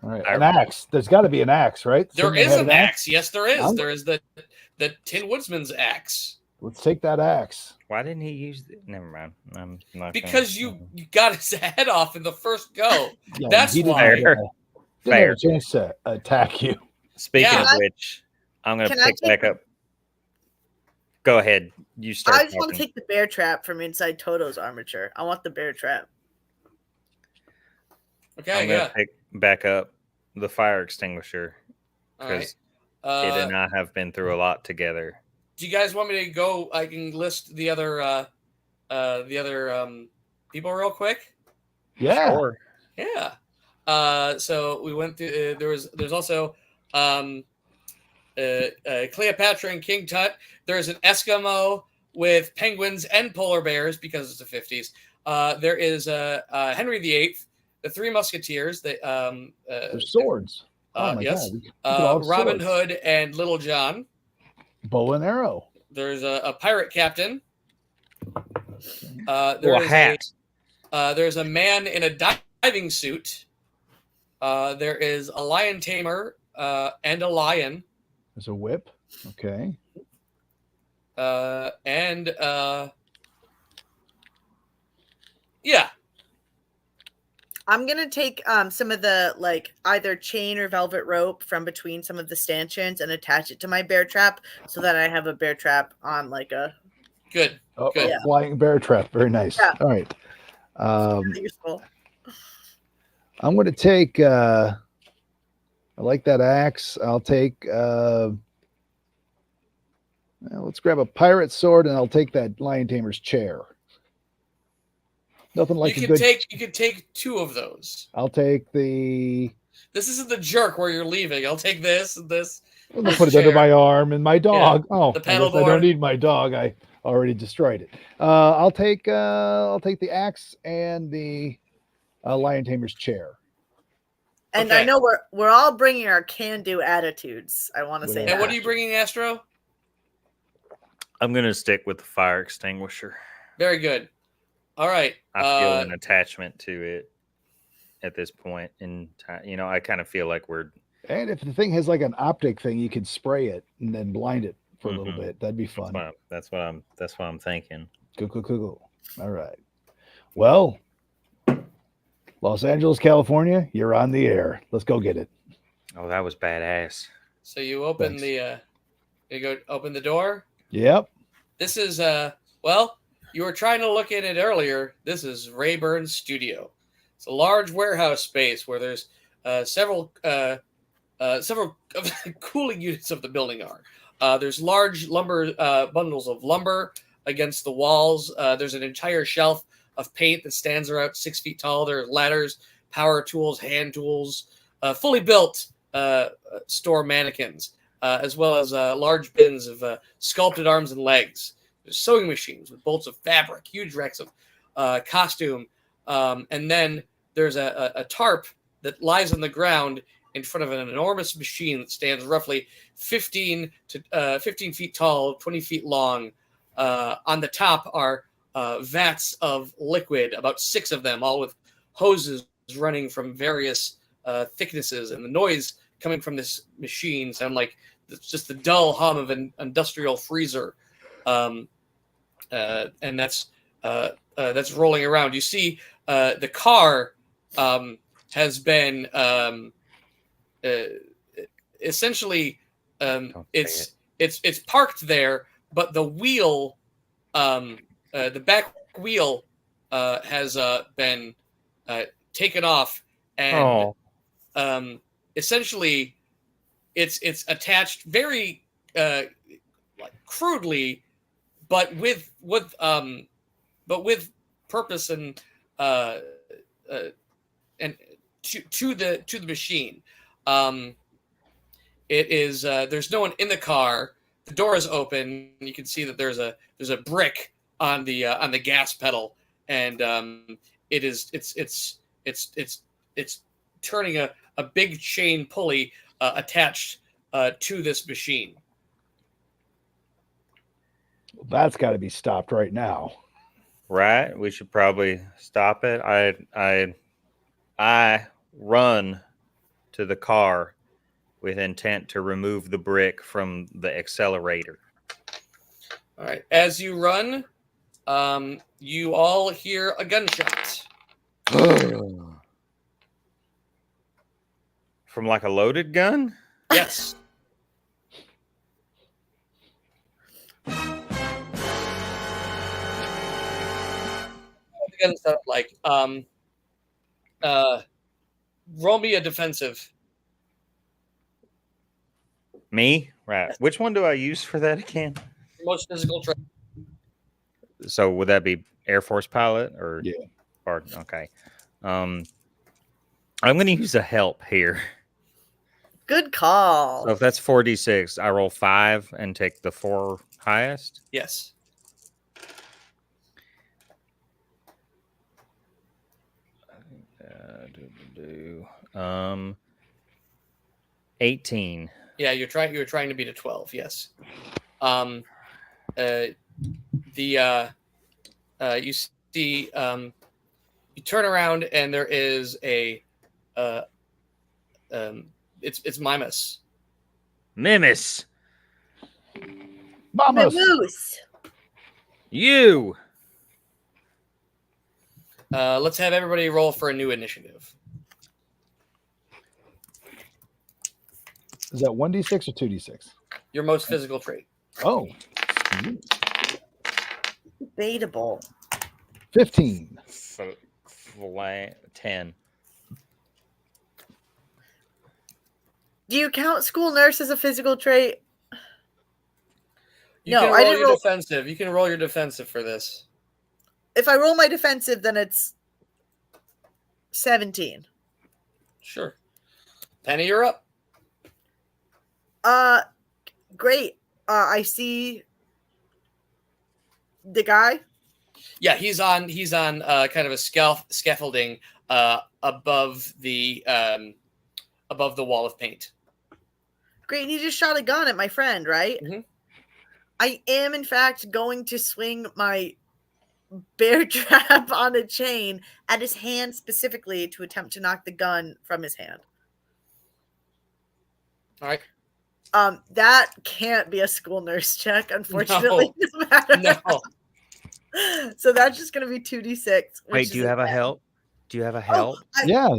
All right. An axe. There's got to be an axe, right? There Shouldn't they is have an axe. Yes, there is. I'm- There is the Tin Woodsman's axe. Let's take that axe. Why didn't he use it? Never mind. I'm not Because you got his head off in the first go. Yeah, That's he didn't why. have, Fair. didn't Fair. have a chance to attack you. Speaking Yeah. of which, I'm going to Can I pick take back up. Go ahead. You start. I just want to talking. take the bear trap from inside Toto's armature. I want the bear trap. Okay, I'm going yeah. to pick back up the fire extinguisher All right. because it and I have been through a lot together. Do you guys want me to go? I can list the other people real quick. Yeah. Sure. Yeah. So we went through. There's also Cleopatra and King Tut. There's an Eskimo with penguins and polar bears because it's the 50s. There is Henry VIII, the Three Musketeers. There's swords. Oh my yes. God. We could all have Robin swords. Hood and Little John. Bow and arrow. There's a pirate captain. Oh, There a is hat. there's a man in a diving suit. There is a lion tamer and a lion. There's a whip. Okay. And yeah. I'm gonna take some of the like either chain or velvet rope from between some of the stanchions and attach it to my bear trap so that I have a bear trap on like a Good. Oh, Good. a flying bear trap. Very nice. Yeah. All right. useful. I'm going to take. I like that axe. I'll take. Let's grab a pirate sword, and I'll take that lion tamer's chair. Nothing like you a can good. you can take two of those. I'll take the. This isn't the jerk where you're leaving. I'll take this and this. I'll This put it under chair. my arm and my dog. Oh, the I guess I paddleboard. don't need my dog. I already destroyed it. I'll take the axe and the lion tamer's chair. And Okay. I know we're all bringing our can-do attitudes. I want to say And that. And what are you bringing, Astro? I'm going to stick with the fire extinguisher. Very good. All right. I feel an attachment to it at this point in time. You know, I kind of feel like we're. And if the thing has like an optic thing, you could spray it and then blind it for a little Mhm. bit. That'd be fun. That's what I'm thinking. Cool. All right. Well, Los Angeles, California, you're on the air. Let's go get it. Oh, that was badass. So you open Thanks. you go open the door. Yep. This is well, you were trying to look at it earlier. This is Rayburn's studio. It's a large warehouse space where there's several of the cooling units of the building are. There's large lumber bundles of lumber against the walls. There's an entire shelf of paint that stands around 6 feet tall. There are ladders, power tools, hand tools, fully built store mannequins, as well as large bins of sculpted arms and legs. There's sewing machines with bolts of fabric, huge racks of costume, and then there's a tarp that lies on the ground in front of an enormous machine that stands roughly 15 feet tall, 20 feet long. On the top are vats of liquid, about 6 of them, all with hoses running from various thicknesses, and the noise coming from this machine sound like it's just the dull hum of an industrial freezer, and that's rolling around. You see, the car has been essentially it's parked there, but the wheel, the back wheel, has been taken off, and essentially it's attached very like crudely, but with purpose and to the machine. It is there's no one in the car. The door is open. You can see that there's a brick on the gas pedal, and it's turning a big chain pulley attached to this machine. That's got to be stopped right now. Right? We should probably stop it. I run to the car with intent to remove the brick from the accelerator. All right. As you run, you all hear a gunshot. From like a loaded gun? Yes. The gun sound like roll me a defensive. Me? Right. Which one do I use for that again? Most physical trait. So would that be Air Force pilot or Yeah. Or okay. I'm going to use a help here. Good call. So if that's 4d6, I roll 5 and take the 4 highest. Yes. Do 18. Yeah, you're trying to beat a 12. Yes. You see you turn around and there is a it's Mimus. Mimus, My Mamas. moose. you. Let's have everybody roll for a new initiative. Is that 1d6 or 2d6? Your most physical trait. Oh. Debatable. 15. 10. Do you count school nurse as a physical trait? You No, can I roll didn't your roll- defensive. You can roll your defensive for this. If I roll my defensive, then it's 17. Sure. Penny, you're up. Great. I see the guy. Yeah, he's on kind of a scaffolding above the wall of paint. Great. And he just shot a gun at my friend, right? Mhm. I am, in fact, going to swing my bear trap on a chain at his hand specifically to attempt to knock the gun from his hand. All right. That can't be a school nurse check, unfortunately. No matter. No. So that's just going to be 2d6. Wait, do you have a help? Do you have a help? Yeah.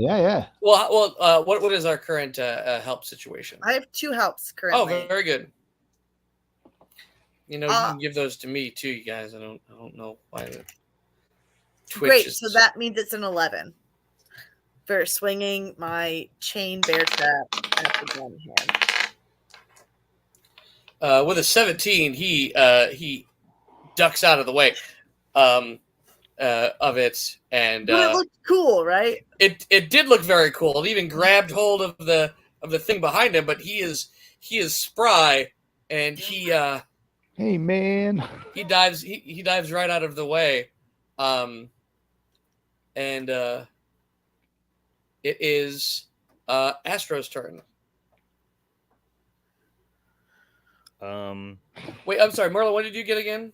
Well, what is our current help situation? I have 2 helps Oh, currently. very good. You know, you can give those to me too, you guys. I don't know why the Twitch Great. is... So that means it's an 11 for swinging my chain bear trap at the gun hand. With a 17, he ducks out of the way of it, and But it looked cool, right? it did look very cool. It even grabbed hold of the thing behind him, but he is spry, and Hey, man. he dives right out of the way, and it is Astro's turn. Wait, I'm sorry, Merlin. What did you get again?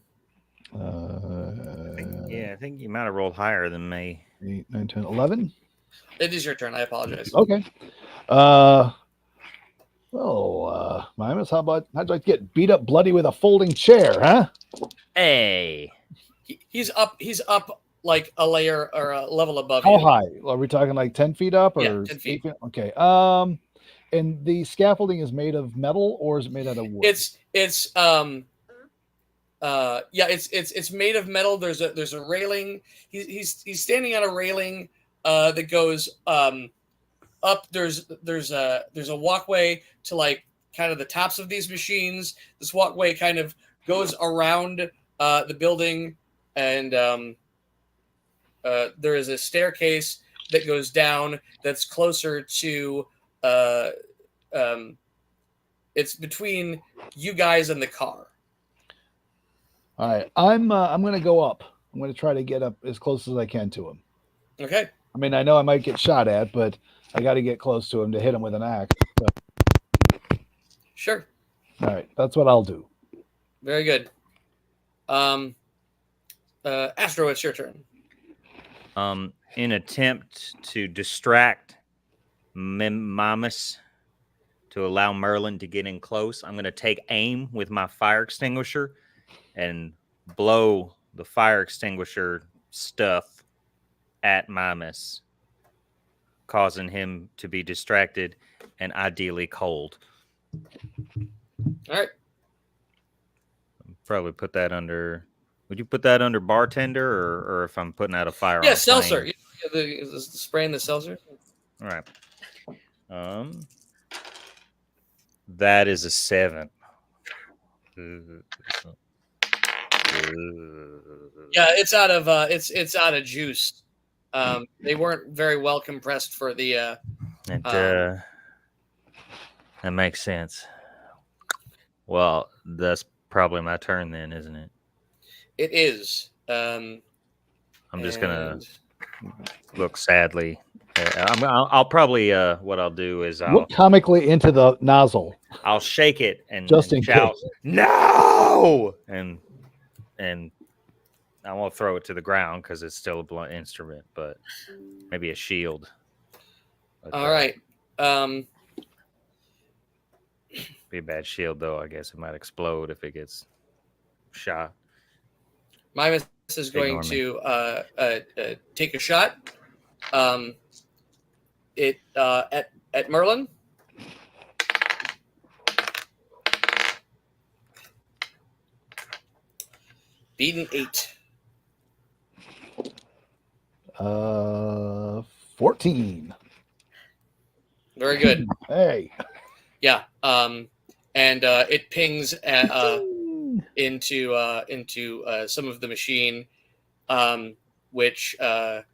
I think you might have rolled higher than me. 8, 9, 10, 11. It is your turn. I apologize. Okay. Mimus, how'd you like to get beat up bloody with a folding chair, huh? Hey. He's up like a layer or a level above How you. high? Are we talking like 10 feet up or Yeah, 10 feet. 8 feet? Okay. And the scaffolding is made of metal or is it made out of wood? It's made of metal. There's a railing. He's standing on a railing that goes up. There's a walkway to like kind of the tops of these machines. This walkway kind of goes around the building, and there is a staircase that goes down that's closer to it's between you guys and the car. All right. I'm going to go up. I'm going to try to get up as close as I can to him. Okay. I mean, I know I might get shot at, but I got to get close to him to hit him with an axe. So, Sure. all right. That's what I'll do. Very good. Astro, it's your turn. In attempt to distract Mimas to allow Merlin to get in close, I'm going to take aim with my fire extinguisher and blow the fire extinguisher stuff at Mimas, causing him to be distracted and ideally cold. All right. Probably put that under. Would you put that under bartender, or if I'm putting out a fire? Yeah, on a seltzer. flame? Yeah, the spraying the seltzer. All right. That is a 7. Yeah, it's out of it's out of juice. They weren't very well compressed for the. That makes sense. Well, that's probably my turn then, isn't it? It is. I'm just gonna look sadly. I'll probably what I'll do is Look comically into the nozzle. I'll shake it and Just in shout, case. "No!" and I won't throw it to the ground because it's still a blunt instrument, but maybe a shield. But, All right. Be a bad shield though. I guess it might explode if it gets shot. Mimas is going to take a shot. At Merlin. Beaten 8. 14. Very good. Hey. Yeah. And it pings into some of the machine, which that's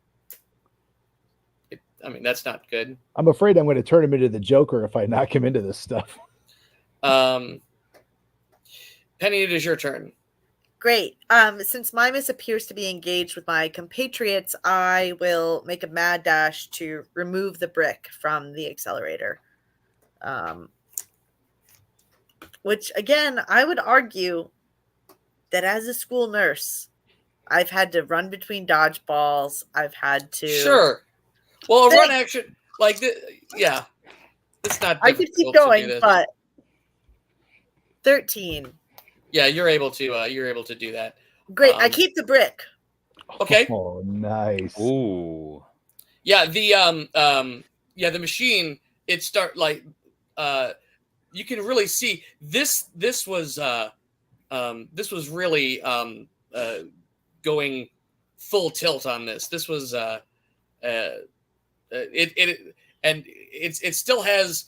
not good. I'm afraid I'm going to turn him into the Joker if I knock him into this stuff. Penny, it is your turn. Great. Since Mimas appears to be engaged with my compatriots, I will make a mad dash to remove the brick from the accelerator. Which, again, I would argue that as a school nurse, I've had to run between dodgeballs. I've had to... Sure. Well, a run action, like, yeah. It's not I could keep going, but 13. Yeah, you're able to do that. Great. I keep the brick. Okay. Oh, nice. Ooh. Yeah, the machine, it start like you can really see this was really going full tilt on this. This was it still has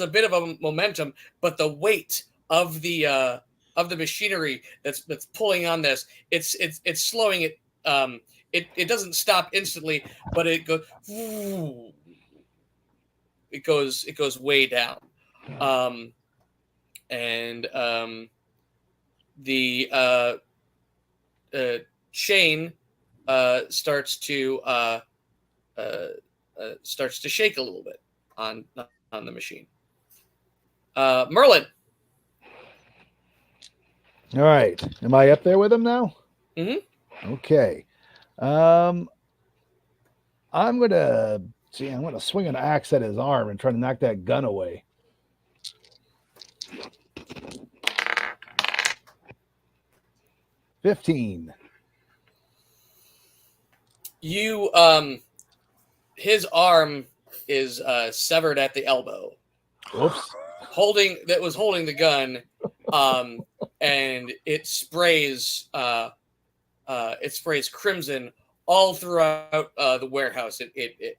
a bit of a momentum, but the weight of the machinery that's pulling on this, it's slowing it. It doesn't stop instantly, but it goes. It goes way down, the chain starts to shake a little bit on the machine. Merlin. All right. Am I up there with him now? Mm-hmm. Okay. I'm gonna swing an axe at his arm and try to knock that gun away. $15. You his arm is severed at the elbow. Whoops. Holding the gun, and it sprays crimson all throughout the warehouse. It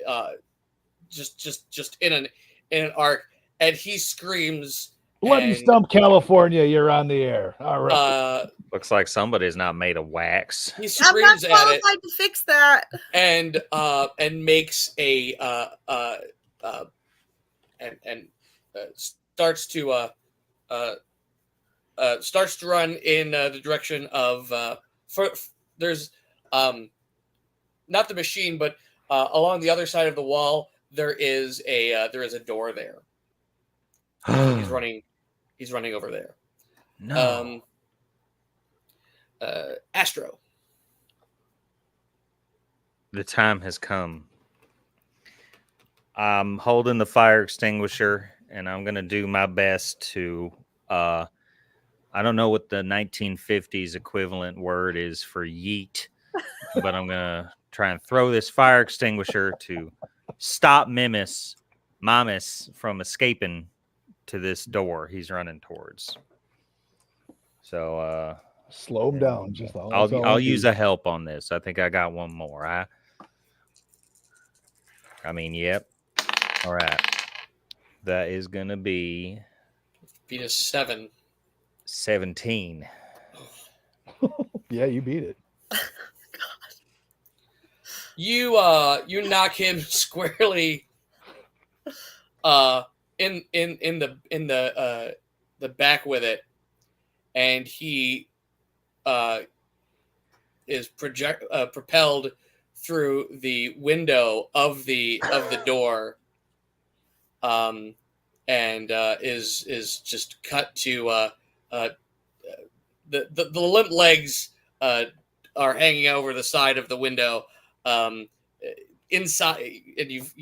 just in an arc, and he screams. Bloody Stump, California, you're on the air. All right. Looks like somebody's not made of wax. He I'm not screams at it qualified to fix that. and makes a starts to run in the direction of there's not the machine, but along the other side of the wall there is a door there. He's running over there. No. Astro. The time has come. I'm holding the fire extinguisher, and I'm gonna do my best to. I don't know what the 1950s equivalent word is for yeet, but I'm gonna try and throw this fire extinguisher to stop Mimus from escaping to this door he's running towards. So Slow him down. Just all. I'll use a help on this. I think I got one more. I mean, yep. All right. That is gonna be Beat a 7. 17. Yeah, you beat it. You knock him squarely in the back with it, and he is propelled through the window of the door, and is just cut to the limp legs are hanging over the side of the window. Inside, and you've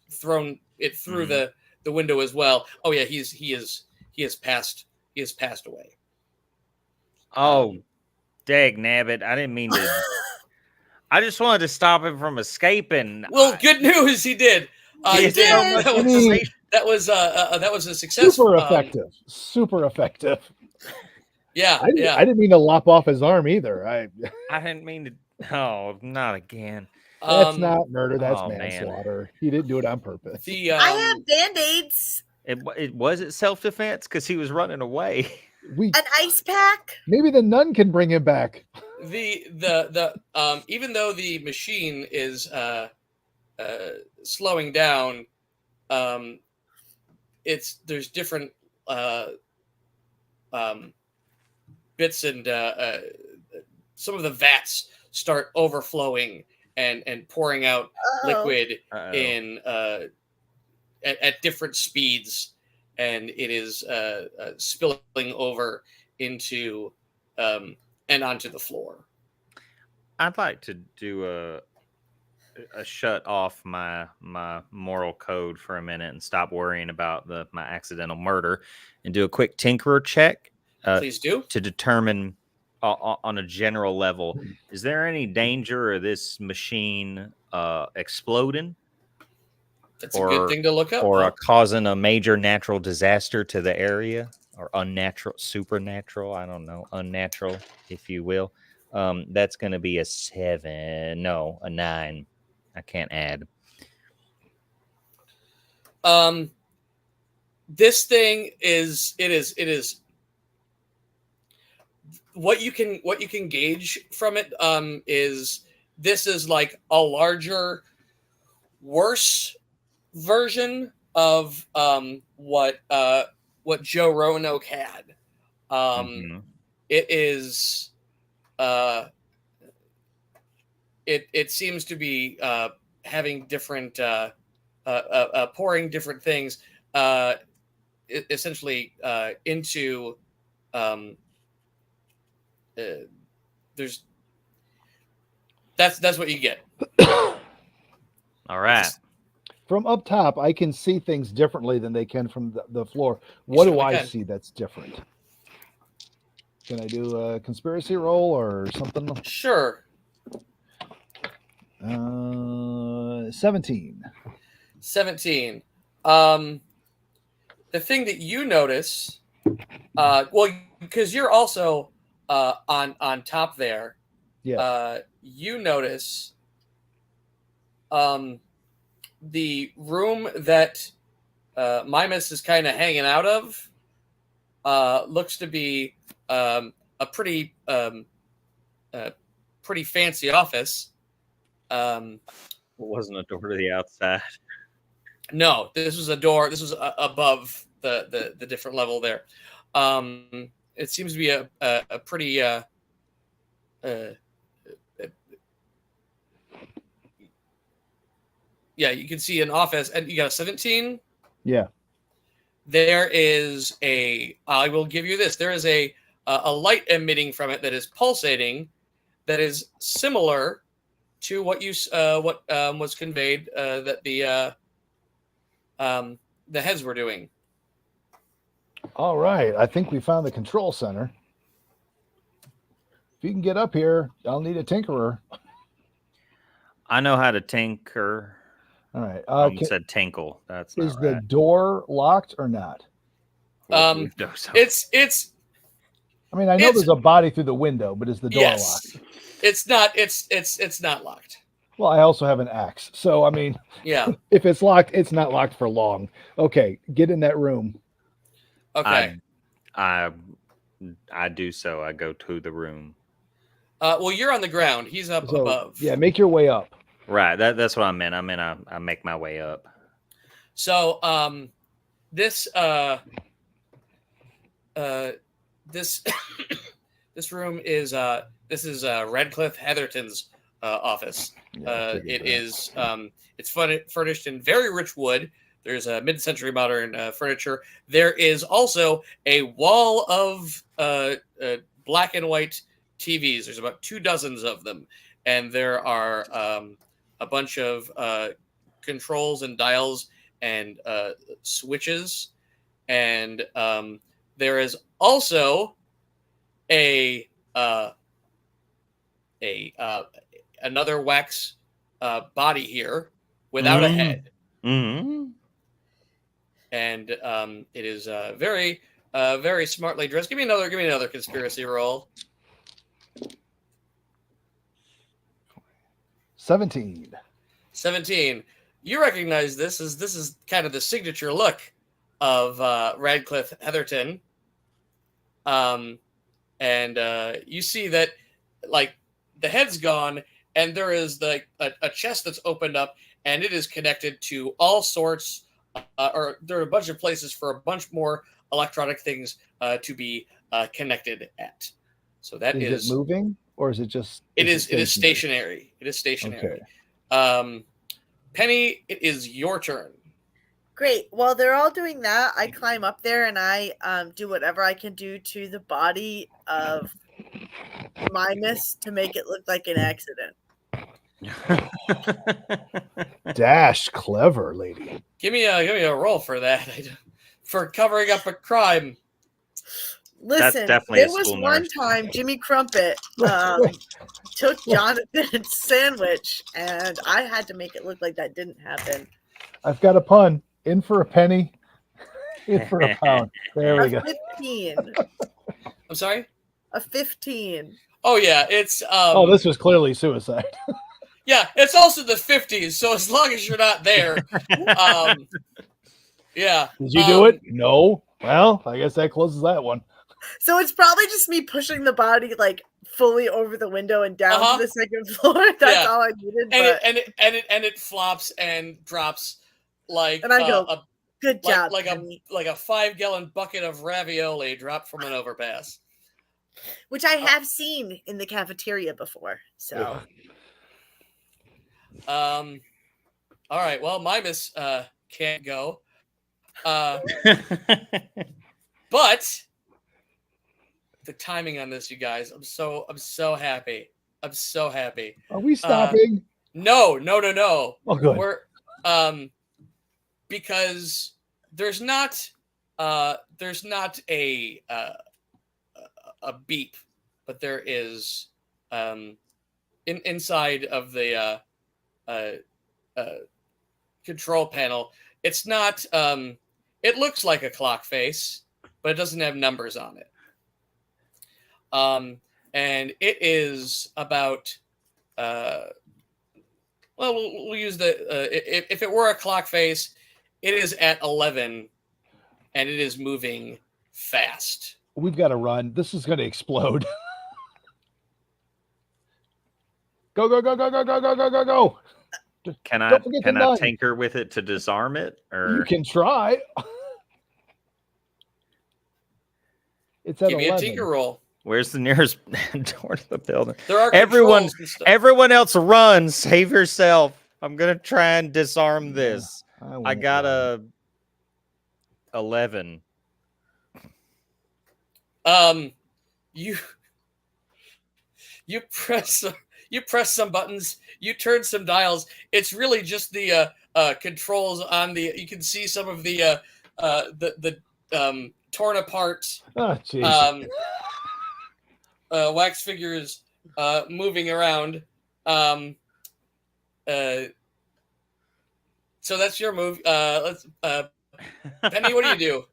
thrown it through the window as well. Oh yeah, he has passed away. Oh, dag nabbit. I didn't mean to. I just wanted to stop him from escaping. Well, good news, he did. He did. That was a success. Super effective. Super effective. Yeah, I didn't mean to lop off his arm either. I didn't mean to. Oh, not again. That's not murder. That's oh, manslaughter. Man. He didn't do it on purpose. I have Band-Aids. It was it self-defense because he was running away. An ice pack. Maybe the nun can bring him back. The even though the machine is slowing down, there's different bits, and some of the vats start overflowing and pouring out liquid in at different speeds, and it is spilling over into and onto the floor. I'd like to do a shut off my moral code for a minute and stop worrying about my accidental murder and do a quick tinkerer check. Please do. To determine on a general level, is there any danger of this machine exploding? That's a good thing to look up. Or causing a major natural disaster to the area, or unnatural, supernatural, I don't know, unnatural, if you will. That's going to be a 7. No, a 9. I can't add. This thing is what you can gauge from it is this is like a larger, worse version of what Joe Roanoke had. It is it seems to be having different pouring different things essentially into there's that's what you get. All right. From up top, I can see things differently than they can from the floor. What do I see that's different? Can I do a conspiracy roll or something? Sure. 17. 17. The thing that you notice, well, because you're also on top there. Yeah. You notice the room that Mimus is kind of hanging out of looks to be a pretty fancy office. It wasn't a door to the outside. No, this was a door. This was above the different level there. It seems to be a pretty yeah, you can see an office, and you got a 17. Yeah. There is I will give you this. There is a a light emitting from it that is pulsating, that is similar to what was conveyed that the heads were doing. All right. I think we found the control center. If you can get up here, I'll need a tinkerer. I know how to tinker. All right. I almost said tinkle. That's not is the right. door locked or not? It's. I mean, I know there's a body through the window, but is the door yes, locked? It's not. It's not locked. Well, I also have an axe, so I mean, yeah. If it's locked, it's not locked for long. Okay, get in that room. Okay. I do so. I go to the room. Well, you're on the ground. He's up above. Yeah, make your way up. Right. That's what I meant. I meant I make my way up. So this this room is this is Radcliffe Heatherton's office. It is it's furnished in very rich wood. There's a mid-century modern furniture. There is also a wall of black and white TVs. There's about 24 of them, and there are a bunch of controls and dials and switches, and there is also another wax body here without a head. Mm-hmm. And it is very very smartly dressed. Give me another conspiracy roll. 17. 17. You recognize this is kind of the signature look of Radcliffe Heatherton. And you see that like the head's gone, and there is a chest that's opened up, and it is connected to all sorts, or there are a bunch of places for a bunch more electronic things to be connected at. So that is it moving, or is it just? It is stationary. It is stationary. Okay. Penny, it is your turn. Great. While they're all doing that, I climb up there and I do whatever I can do to the body of Mimus to make it look like an accident. Dash clever, lady. Give me a roll for that. For covering up a crime. Listen, there was one time Jimmy Crumpet took Jonathan's sandwich, and I had to make it look like that didn't happen. I've got a pun. In for a penny, in for a pound. There we go. 15. I'm sorry? A 15. Oh, yeah. It's. This was clearly suicide. Yeah, it's also the 50s, so as long as you're not there. Yeah. Did you do it? No. Well, I guess that closes that one. So it's probably just me pushing the body like fully over the window and down to the second floor. That's all I needed. And it flops and drops like, and I go, good job, like a 5-gallon bucket of ravioli dropped from an overpass, which I have seen in the cafeteria before. So, all right. Well, Mimus can't go, but. The timing on this, you guys. I'm so happy. I'm so happy. Are we stopping? No. Oh, good. We're because there's not a beep, but there is inside of the control panel. It's not. It looks like a clock face, but it doesn't have numbers on it. And it is about, we'll use if it were a clock face, it is at 11 and it is moving fast. We've got to run. This is going to explode. Go. Can I tinker with it to disarm it? Or you can try. It's at Give 11. me a tinker roll. Where's the nearest door to the building? There are everyone else run. Save yourself. I'm gonna try and disarm this. I got a 11. you press some buttons, you turn some dials. It's really just the controls on the. You can see some of the torn apart Oh, jeez. wax figures moving around. So that's your move. Let's Penny, what do you do?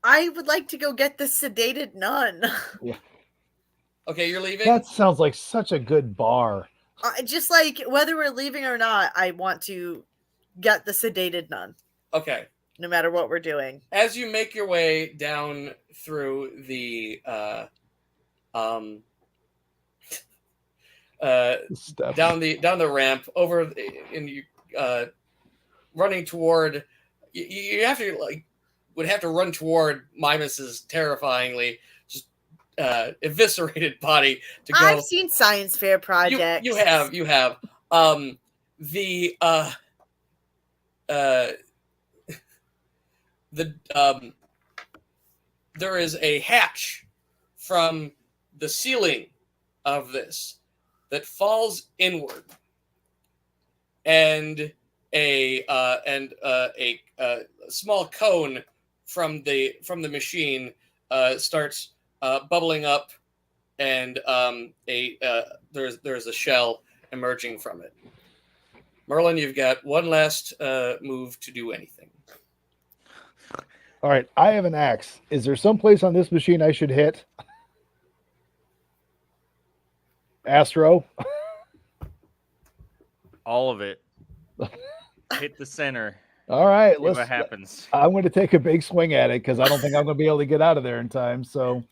I would like to go get the sedated nun. Okay, you're leaving. That sounds like such a good bar. Just like whether we're leaving or not, I want to get the sedated nun. Okay. No matter what we're doing. As you make your way down through the down the ramp over, and you running toward, you have to would have to run toward Mimus's terrifyingly just eviscerated body to go. I've seen science fair projects. You have there is a hatch from the ceiling of this that falls inward, and a small cone from the machine starts bubbling up, and there's a shell emerging from it. Merlin, you've got one last move to do anything. All right, I have an axe. Is there some place on this machine I should hit? Astro? All of it. Hit the center. All right, See what happens. I'm going to take a big swing at it because I don't think I'm going to be able to get out of there in time. So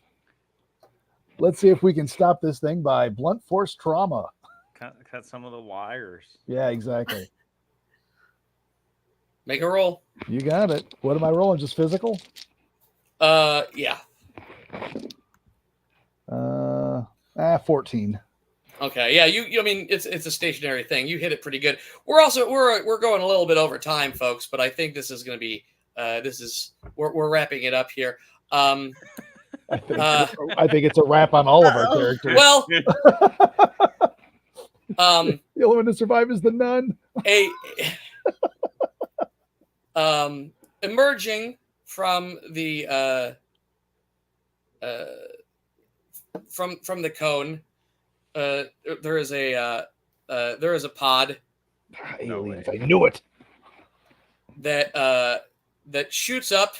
let's see if we can stop this thing by blunt force trauma. Cut some of the wires. Yeah, exactly. Make a roll. You got it. What am I rolling? Just physical? Yeah. 14. Okay, yeah. You I mean, it's a stationary thing. You hit it pretty good. We're going a little bit over time, folks, but I think this is going to be we're wrapping it up here. I think it's a wrap on all of our characters. Well, the only one to survive is the nun. Emerging from the from the cone, there is a pod. Aliens, I knew it. That shoots up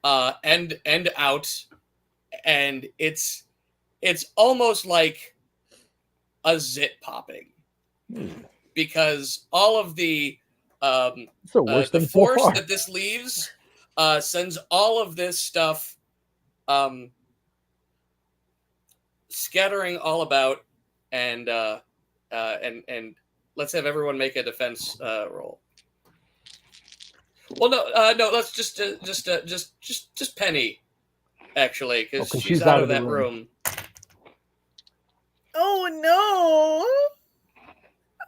and out, and it's almost like a zit popping, because all of the force that this leaves sends all of this stuff scattering all about, and let's have everyone make a defense roll. Well, no, let's just Penny, actually, because she's out of that room. Oh no,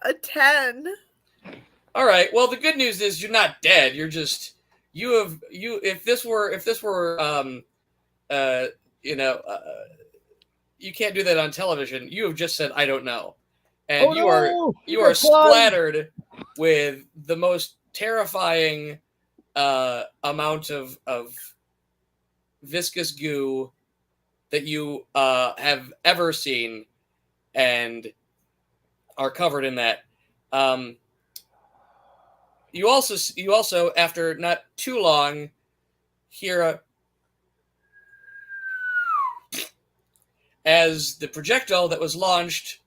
a 10. All right. Well, the good news is you're not dead. You're just if this were you can't do that on television. You have just said I don't know, and you are splattered with the most terrifying amount of viscous goo that you have ever seen, and are covered in that. You also, after not too long, hear as the projectile that was launched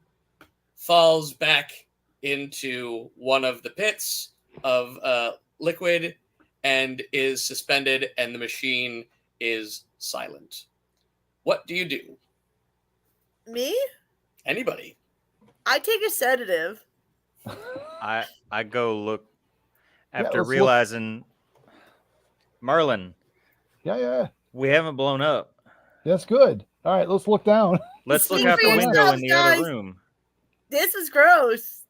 falls back into one of the pits of liquid and is suspended, and the machine is silent. What do you do? Me? Anybody? I take a sedative. I go look after realizing Merlin. Yeah. We haven't blown up. That's good. All right, let's look down. Let's look out the window in the other room. This is gross.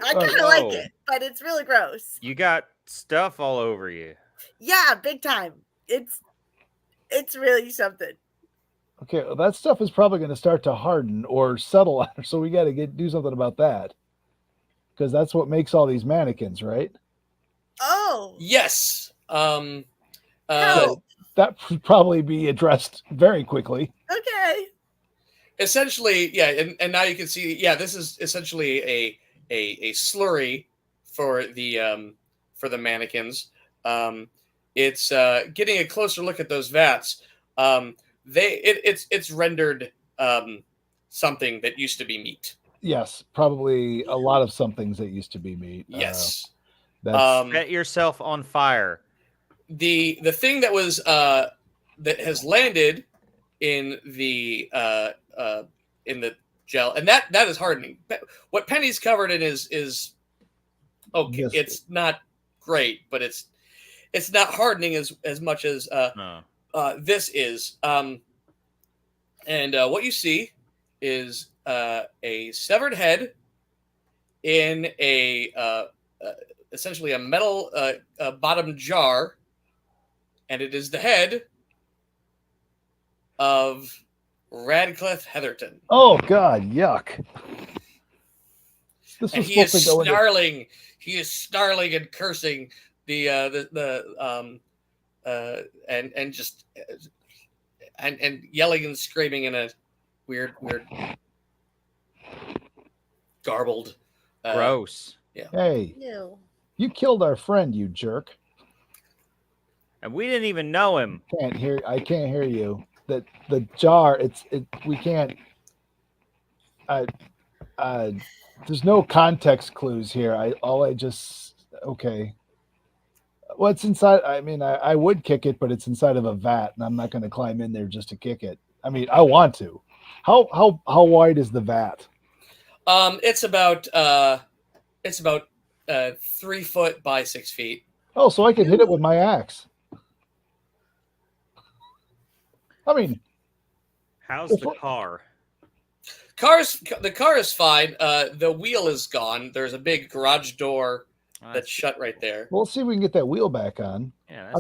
I kind of like it, but it's really gross. You got stuff all over you. Yeah, big time. It's really something. Okay, well, that stuff is probably going to start to harden or settle out. So we got to do something about that because that's what makes all these mannequins, right? Oh, Yes. help. That would probably be addressed very quickly. Okay. Essentially, yeah, and now you can see, yeah, this is essentially a slurry for the mannequins. It's getting a closer look at those vats. It's rendered something that used to be meat. Yes, probably a lot of some things that used to be meat. Yes. That's Set yourself on fire. The thing that was that has landed in the gel, and that is hardening. What Penny's covered in is okay. Yes. It's not great, but it's not hardening as much as No. this is. And what you see is a severed head in a essentially a metal bottom jar, and it is the head of Radcliffe Heatherton. Oh God, yuck! This And was he is supposed to go into. snarling. He is snarling and cursing and just and yelling and screaming in a weird garbled Gross. Hey, Ew. you killed our friend, you jerk! And we didn't even know him. I can't hear you. That the jar. We can't. There's no context clues here. Okay. What's inside? I mean, I would kick it, but it's inside of a vat, and I'm not going to climb in there just to kick it. I mean, I want to. How wide is the vat? It's about 3 foot by 6 feet. Oh, so I can hit it with my axe. I mean, How's the car? The car is fine. The wheel is gone. There's a big garage door that's shut right there. we'll see if we can get that wheel back on. Yeah,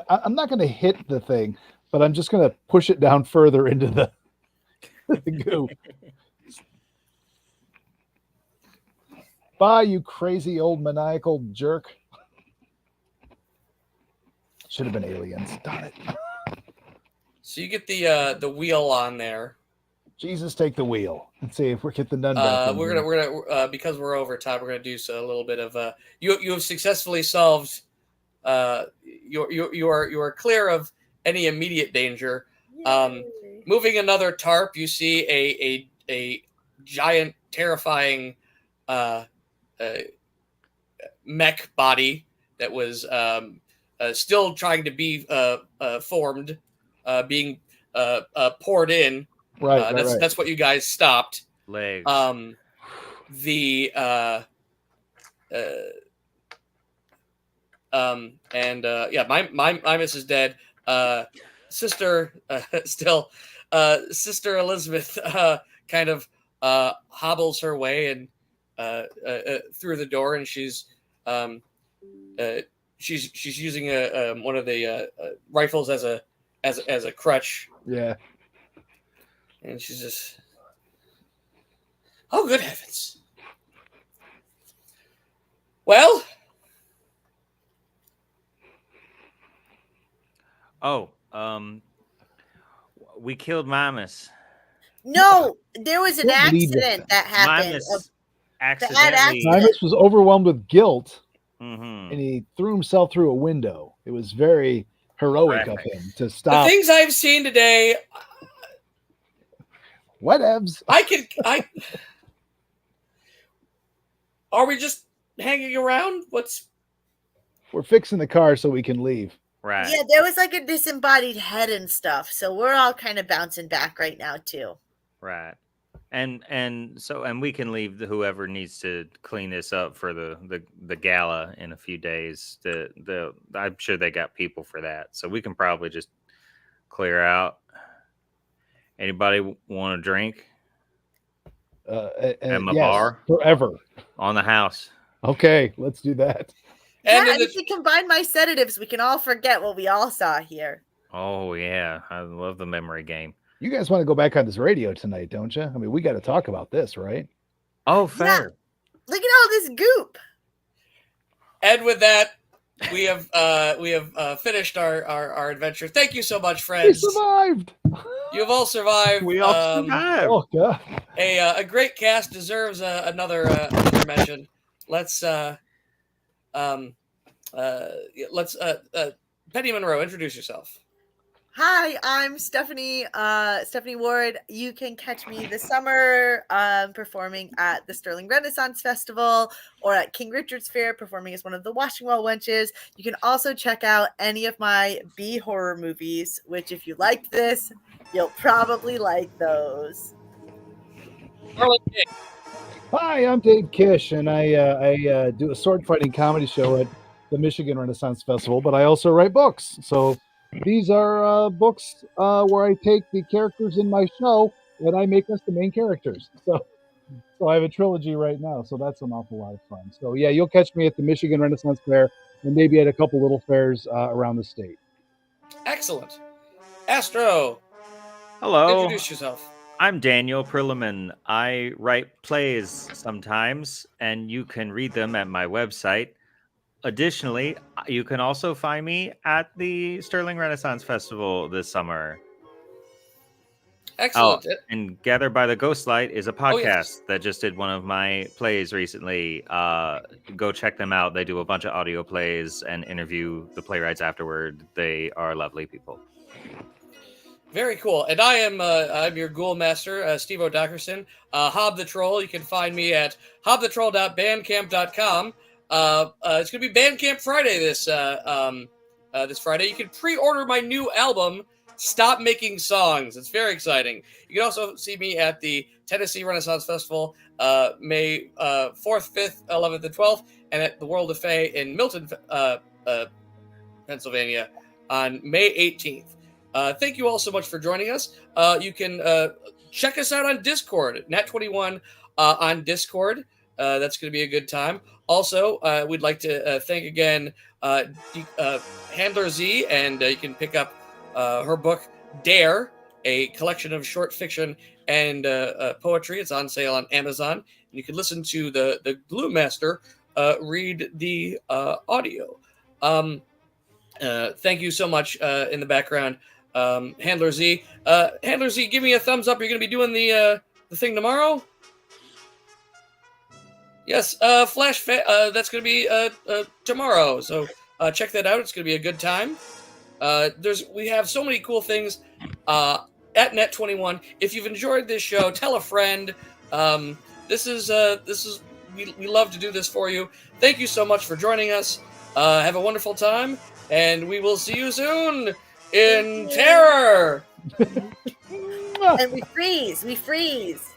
I'm not gonna hit the thing, but I'm just gonna push it down further into the goo. Bye, you crazy old maniacal jerk. Should have been aliens. Darn it. So you get the wheel on there. Jesus, take the wheel and see if we get the nun back. We're gonna because we're over time. We're gonna do a little bit of you have successfully solved. You are clear of any immediate danger. Moving another tarp, you see a giant, terrifying mech body that was still trying to be formed, being poured in. Right, That's what you guys stopped. legs. My miss is dead. Sister Sister Elizabeth kind of hobbles her way and through the door, and she's using one of the rifles as a crutch. Yeah. And she's just, oh, good heavens. Well, we killed Mimus. No, there was an Don't leave accident that happened. Mimus accident. accidentally. Mimus was overwhelmed with guilt, Mhm. and he threw himself through a window. It was very heroic of him to the stop. things I've seen today, Whatevs. Are we just hanging around? We're fixing the car so we can leave. Right. Yeah, there was like a disembodied head and stuff. So we're all kind of bouncing back right now too. Right. And we can leave whoever needs to clean this up for the gala in a few days. I'm sure they got people for that, so we can probably just clear out. Anybody want a drink at my bar forever on the house? Okay, let's do that. And yeah, and if you combine my sedatives, we can all forget what we all saw here. Oh yeah, I love the memory game. You guys want to go back on this radio tonight, don't you? I mean, we got to talk about this, right? Oh, fair. Look at all this goop. And with that, we have finished our adventure. Thank you so much, We friends. survived. You have all survived. We all survived. Oh god. A great cast deserves another mention. Let's Penny Monroe, introduce yourself. Hi, I'm Stephanie Ward. You can catch me this summer performing at the Sterling Renaissance Festival or at King Richard's Fair performing as one of the Washing Well Wenches. You can also check out any of my B horror movies, which if you liked this, you'll probably like those. Hi, I'm Dave Kish, and I do a sword fighting comedy show at the Michigan Renaissance Festival, but I also write books. So these are books where I take the characters in my show and I make us the main characters. So I have a trilogy right now, so that's an awful lot of fun. So yeah, you'll catch me at the Michigan Renaissance Fair and maybe at a couple little fairs around the state. Excellent. Astro, Hello. introduce yourself. I'm Daniel Perliman. I write plays sometimes, and you can read them at my website. Additionally, you can also find me at the Sterling Renaissance Festival this summer. Excellent. And Gathered by the Ghostlight is a podcast yes. that just did one of my plays recently. Go check them out. They do a bunch of audio plays and interview the playwrights afterward. They are lovely people. Very cool. And I'm your ghoul master, Steve O'Dockerson. Hob the Troll. You can find me at hobthetroll.bandcamp.com. It's going to be Bandcamp Friday this Friday. You can pre-order my new album, Stop Making Songs. It's very exciting. You can also see me at the Tennessee Renaissance Festival May 4th, 5th, 11th, and 12th, and at the World of Fae in Milton, Pennsylvania on May 18th. Thank you all so much for joining us. You can check us out on Discord, Nat21 on Discord. That's going to be a good time. Also, we'd like to thank again Handler Z, and you can pick up her book, Dare, a collection of short fiction and poetry. It's on sale on Amazon. And you can listen to the Glue Master read the audio. Thank you so much in the background. Handler Z. Handler Z, give me a thumbs up. You're going to be doing the thing tomorrow? Yes, that's going to be tomorrow. So check that out. It's going to be a good time. We have so many cool things at Net21. If you've enjoyed this show, tell a friend. We love to do this for you. Thank you so much for joining us. Have a wonderful time, and we will see you soon in terror. And we freeze.